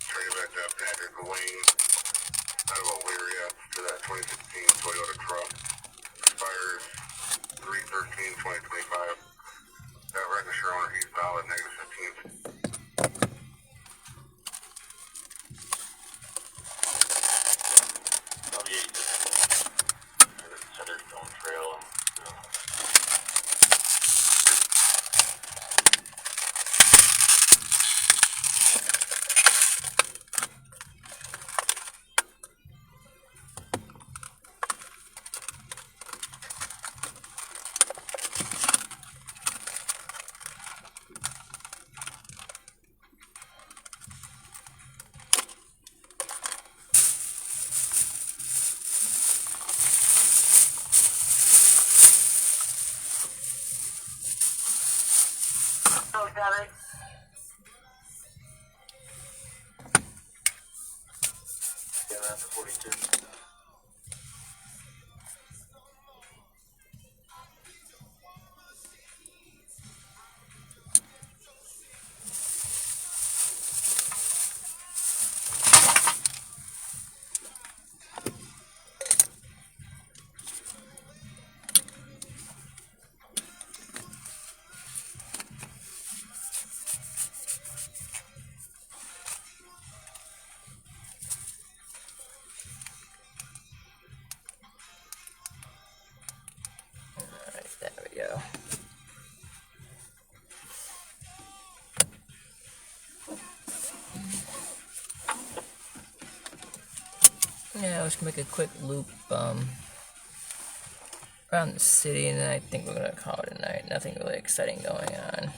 Turn it back to Patrick Wayne out of Elyria to that 2016 Toyota truck. Expires 3/13/2025. That register owner, he's valid, -15. W8 Centerstone Trail and Oh, Sally. Yeah, that's 42. Alright, there we go. Yeah, let's make a quick loop around the city, and then I think we're gonna call it a night. Nothing really exciting going on.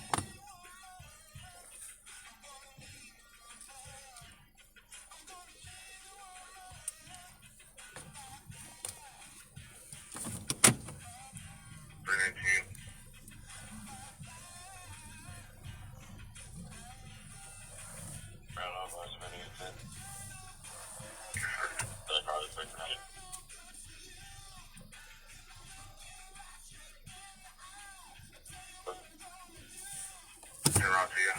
You're out to you.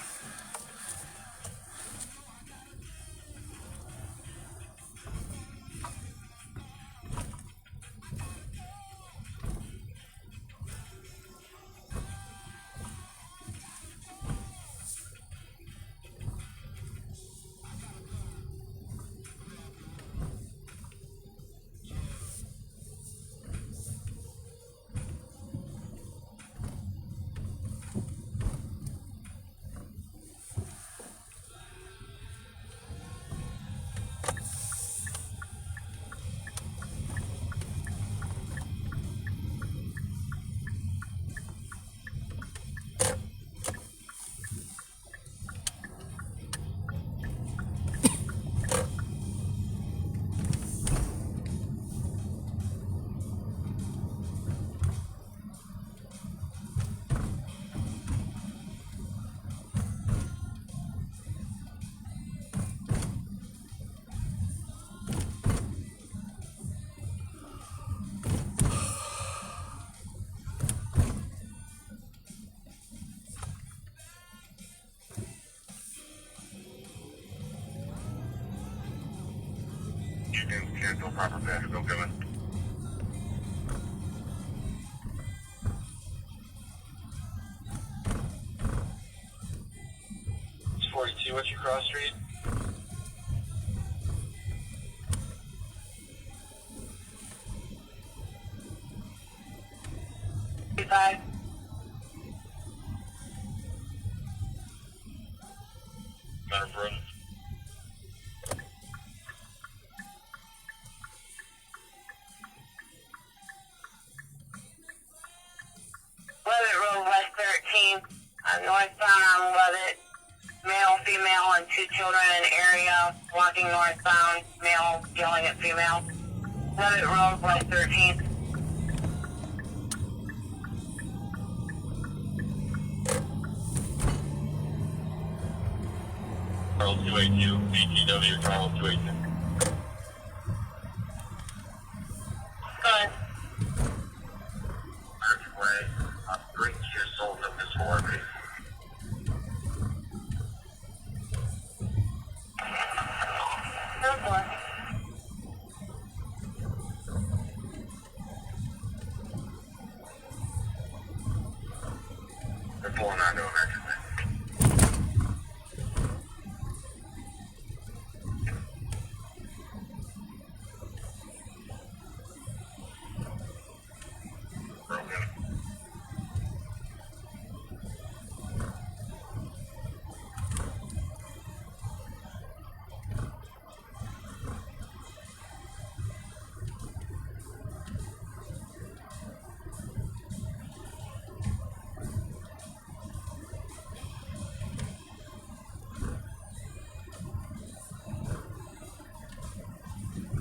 You can cancel proper pass. Go, Kevin. It's 42. What's your cross street? Five. Center Brook. Levitt Road, West 13th, northbound on Levitt. Male, female, and two children in the area walking northbound. Male yelling at female. Levitt Road, West 13th. Charles 282. BTW Charles 282. Good. Way. I'm bringing your soul to this for me. Good boy. They're pulling onto him, actually. Broken.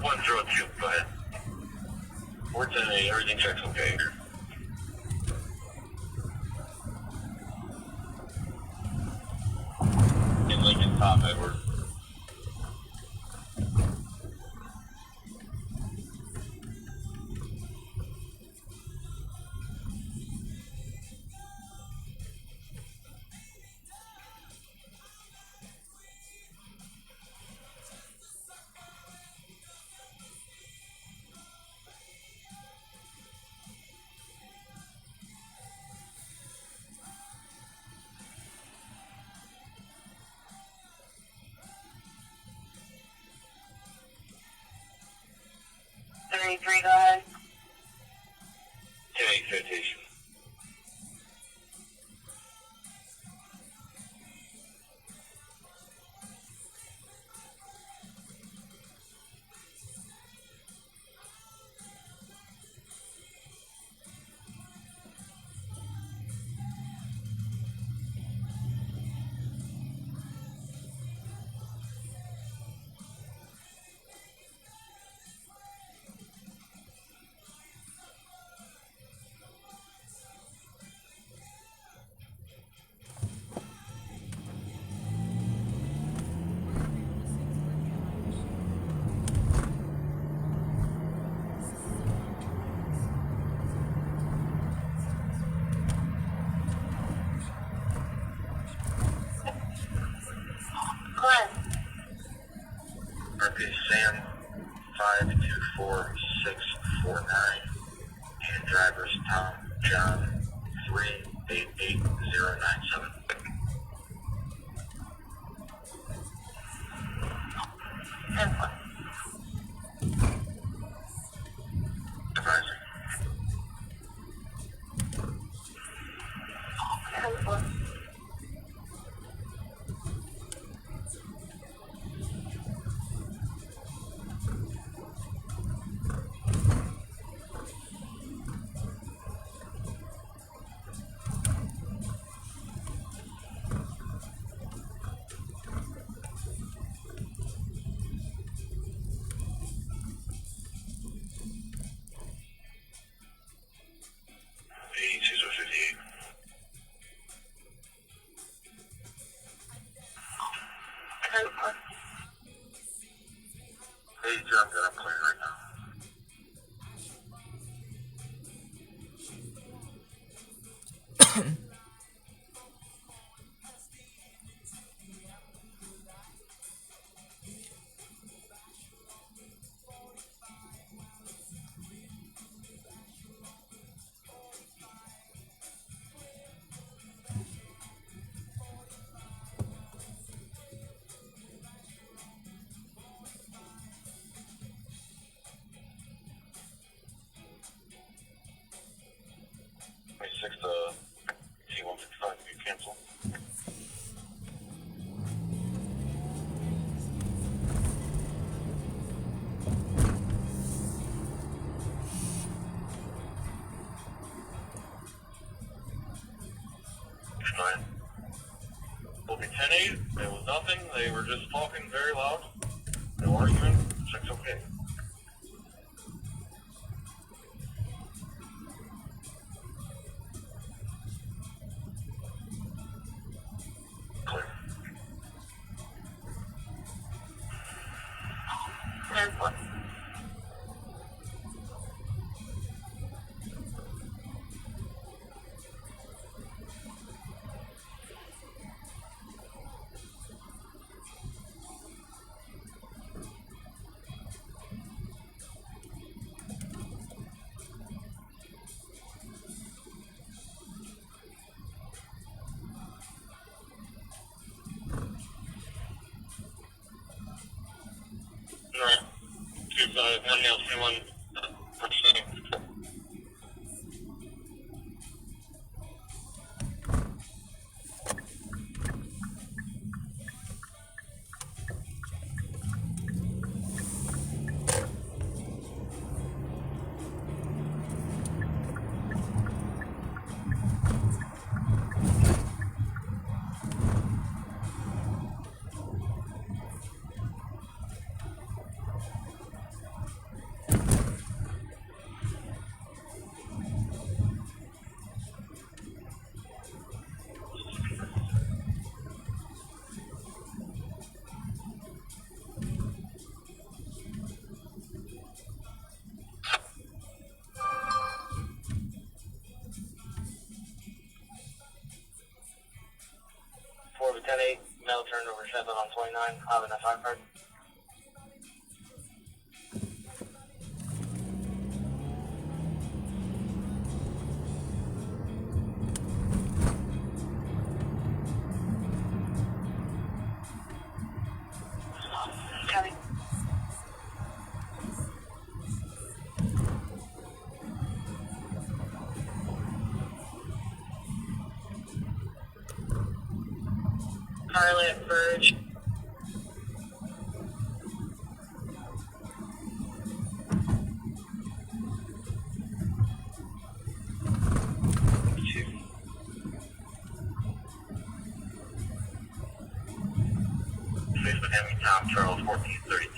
One zero two. Go ahead. 410A. Everything checks okay. In Lincoln, Top Edward. 23, go ahead. 10-8 citation. Glenn. RP Sam 524649 and drivers Tom John 388097. Advisor. Hey, John, I'm clear right now. Six T155, you cancel. Fine. Will be 10-8. There was nothing. They were just talking very loud. No argument. Check's okay. Clear. 10-4. Alright. Tube 1 nail 21. Proceeding. For the 10-8, mail turned over 7 on 29. Have an FI card. Copy. Scarlet, Verge. Basement Hemi, Tom Charles, 1432.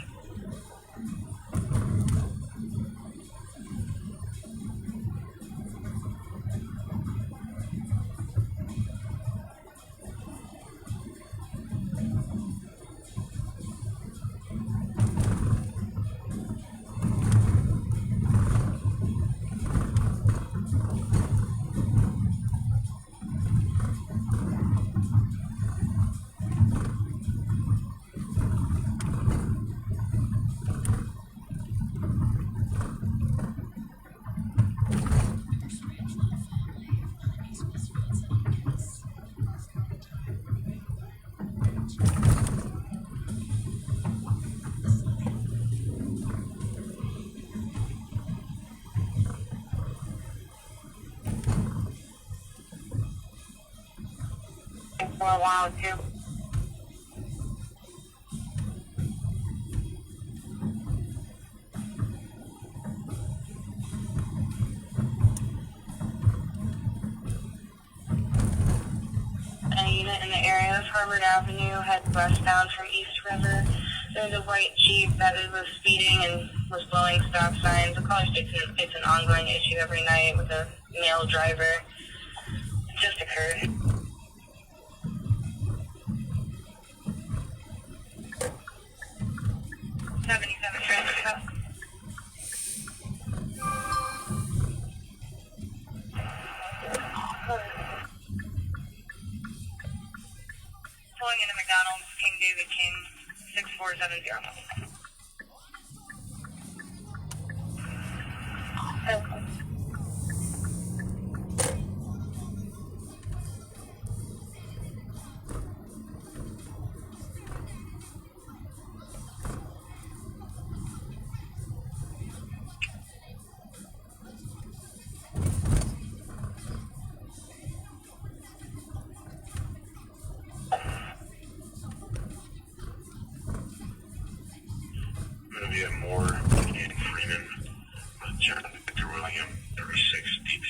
For a while too. A unit in the area of Harvard Avenue head westbound from East River. There's a white Jeep that was speeding and was blowing stop signs. Of course, it's an ongoing issue every night with a male driver. It just occurred. Pulling into McDonald's, King David King, 6470. Okay. Going to be at Moore and Freeman with John Victor William, 36 D2.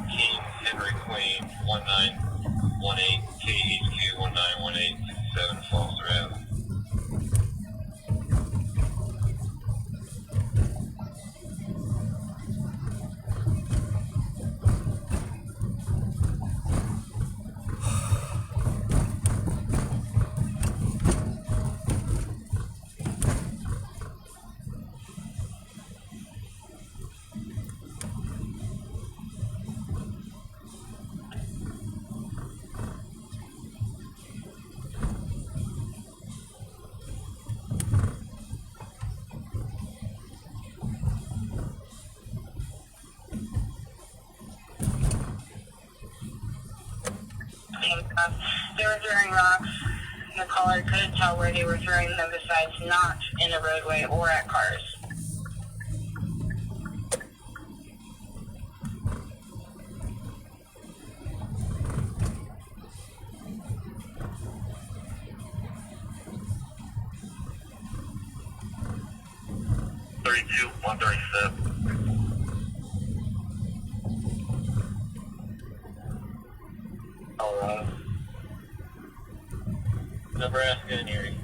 King Henry Queen, 1918 KHQ 191867 Foster Ave. They were throwing rocks. The caller couldn't tell where they were throwing them besides not in the roadway or at cars. 132, 137. Colorado. Nebraska and Erie.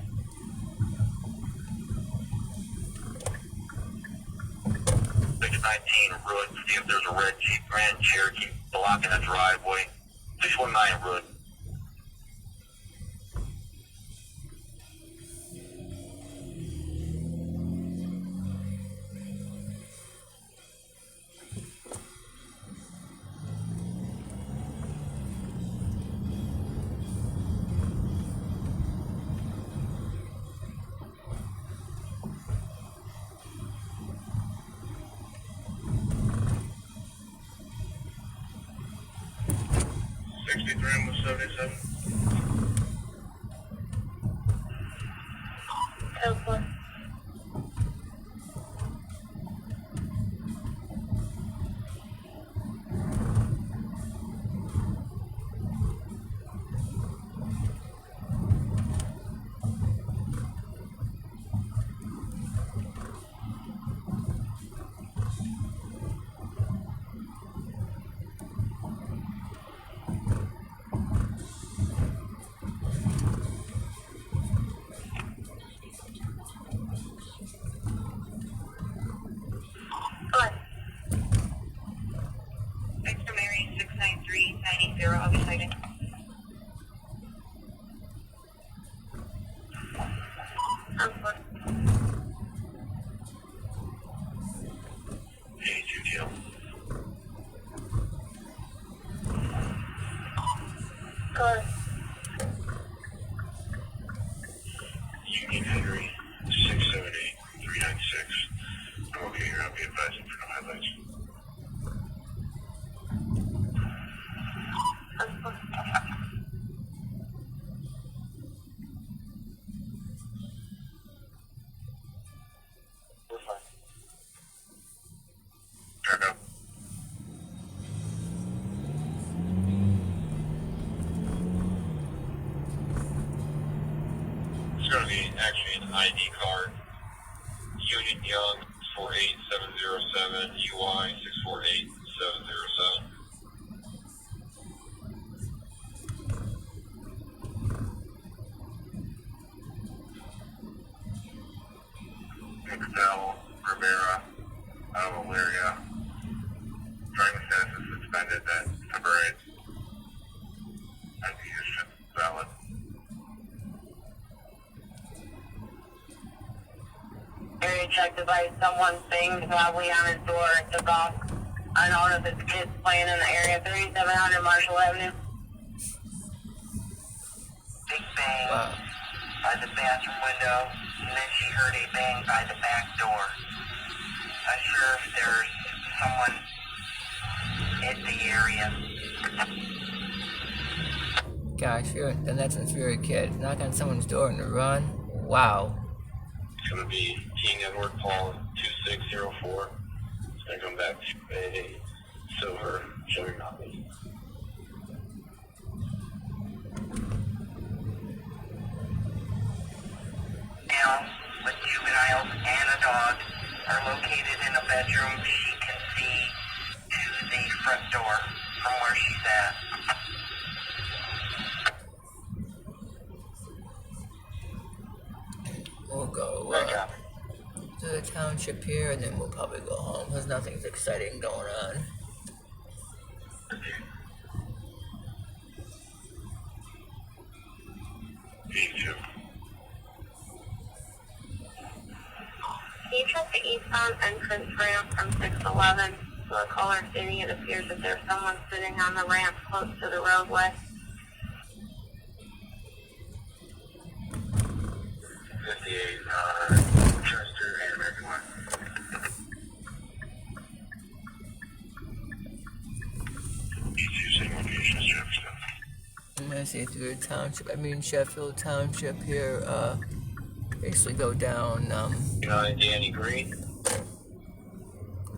619 Road, see if there's a red Jeep Grand Cherokee blocking a driveway. 619 Road. Ram was 77. Oakland. Victor Mary 693 90, I'll be second. Oakland. 82 Jill. Good. Union Henry 678 396. I'm okay here. I'll be advising for no headlights. We're fine. Track up. It's going to be actually an ID card. Union Young 48707, UI 648707. Excel Rivera, out of Elyria. Driving status is suspended. That temporary ID is valid. Area check device, someone banged loudly on his door and took off. Unknown if it's kids playing in the area, 3700 Marshall Avenue. Big bang Wow. by the bathroom window, and then she heard a bang by the back door. Not sure if there's someone in the area. Gosh, then that's when you're a kid. Knock on someone's door and run. Wow. It's going to be King Edward Paul 2604. It's going to come back to a silver Chevy Malibu. Now, with juveniles and a dog are located in a bedroom she can see to the front door from where she's at. We'll go to the township here, and then we'll probably go home. There's nothing exciting going on. Eighty-two. Can you check the eastbound entrance ramp from 611? So the caller stating it appears that there's someone sitting on the ramp close to the roadway. 58, Chester and American West. Eighty-two, same location as Jefferson. I'm gonna say through the township. Sheffield Township here. Basically go down Danny Green.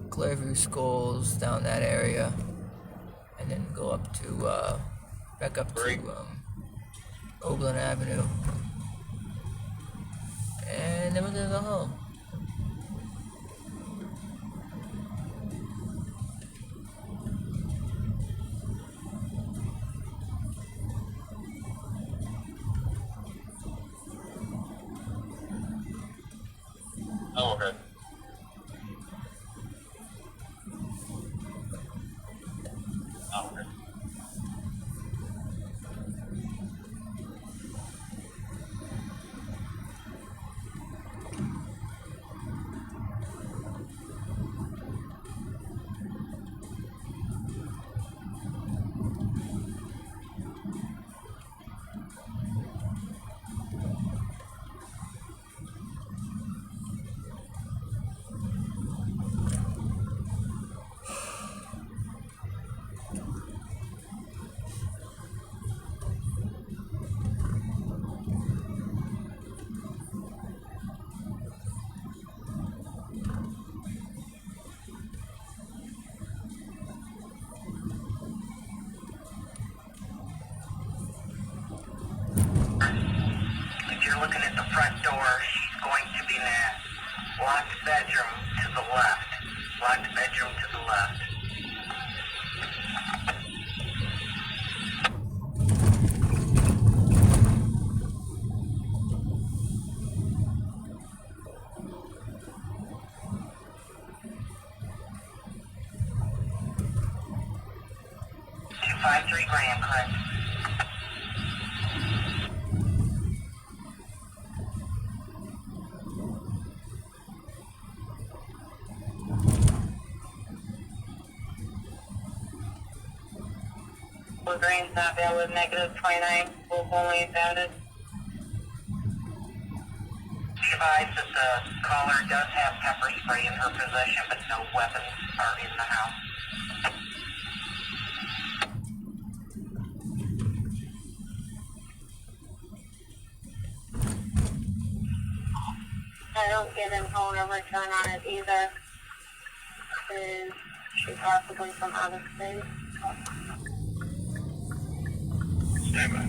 Clearview Schools, down that area, and then go up to back up to Oberlin Avenue, and then we're gonna go home. Oh, okay. Oh, okay. If you're looking at the front door, she's going to be in that locked bedroom to the left. Locked bedroom to the left. $253 grand, correct? Green's not valid, negative 29, will only valid. She advised that the caller does have pepper spray in her possession, but no weapons are in the house. I don't get him home or return on it either. Is she possibly from out of state? Stand by.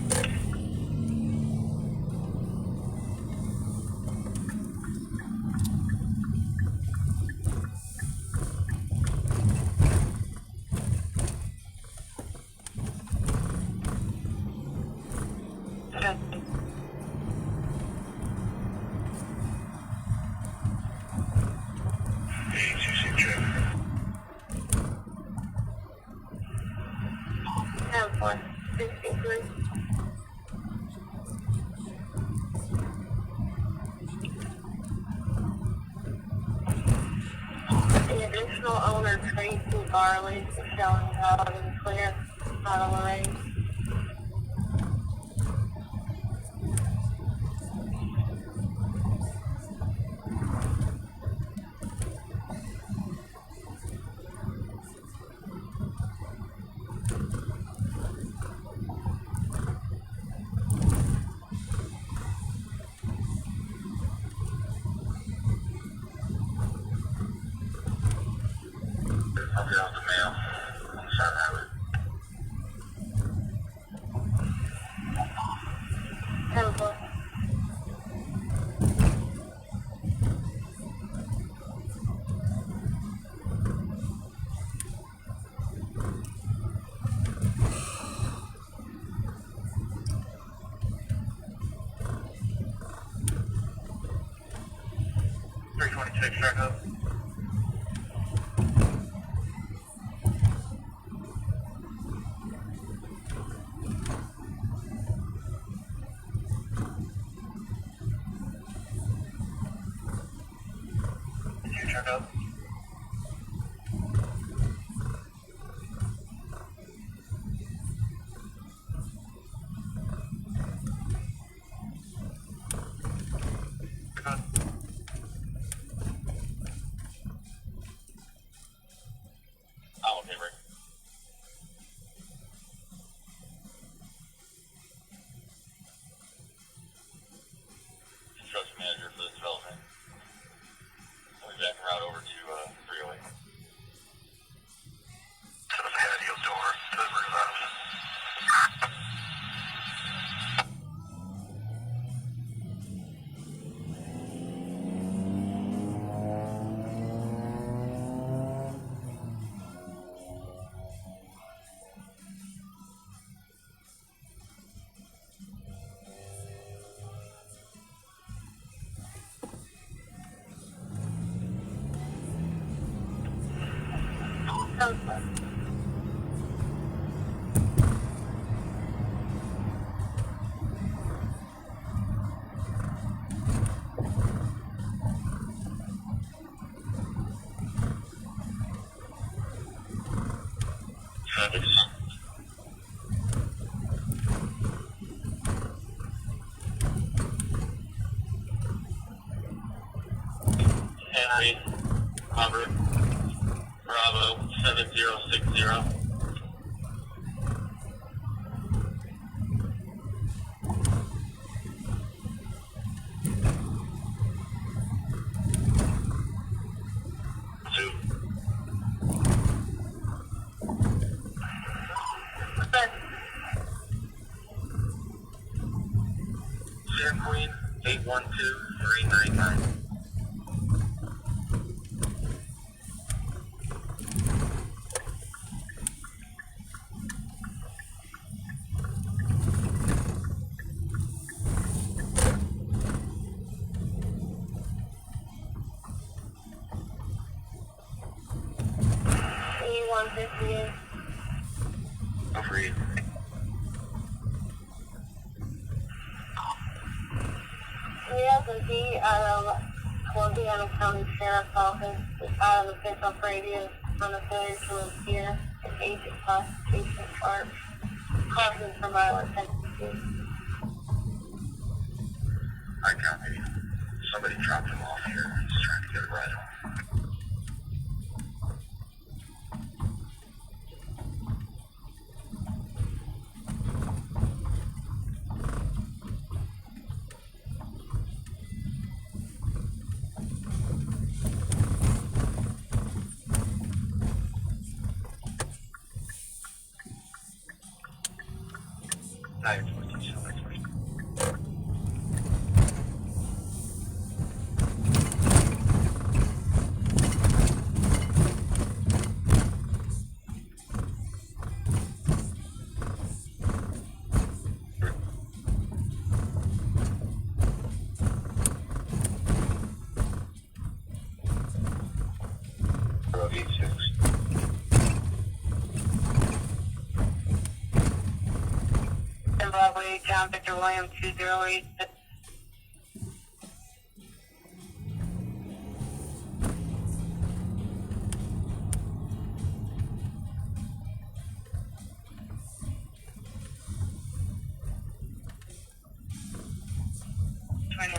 One, 63. The additional owner, Tracy Barley, is showing out and clear out of Lorraine. I'll get out the mail on the side highway. 10-4. Check up. Did you check up? Oh, okay, right. Construction manager for the development. I'll be back en route over to Travis. Henry, Robert, Bravo, 7060. Two. Sierra Queen, 812399. E158. Agreed. We have a D out of Columbiana County Sheriff's Office. It's out of the pickup radius on the failure to appear an agent classification charge. Causing for violent tendencies. I copy. Somebody dropped him off here. He's trying to get a ride home. Nine 22. Road 86. Zimbabwe, John Victor Williams, 208.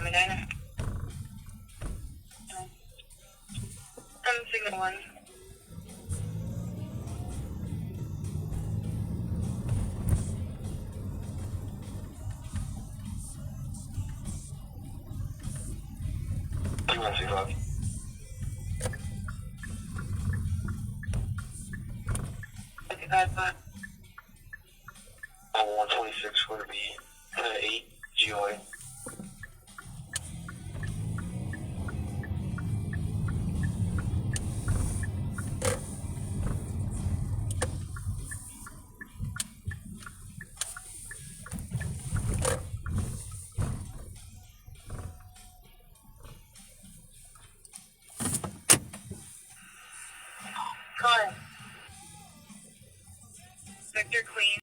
Medina. Signal 1. You want to see Bob? Oh, 126 would be 8 GOA. Correct. Victor Queen,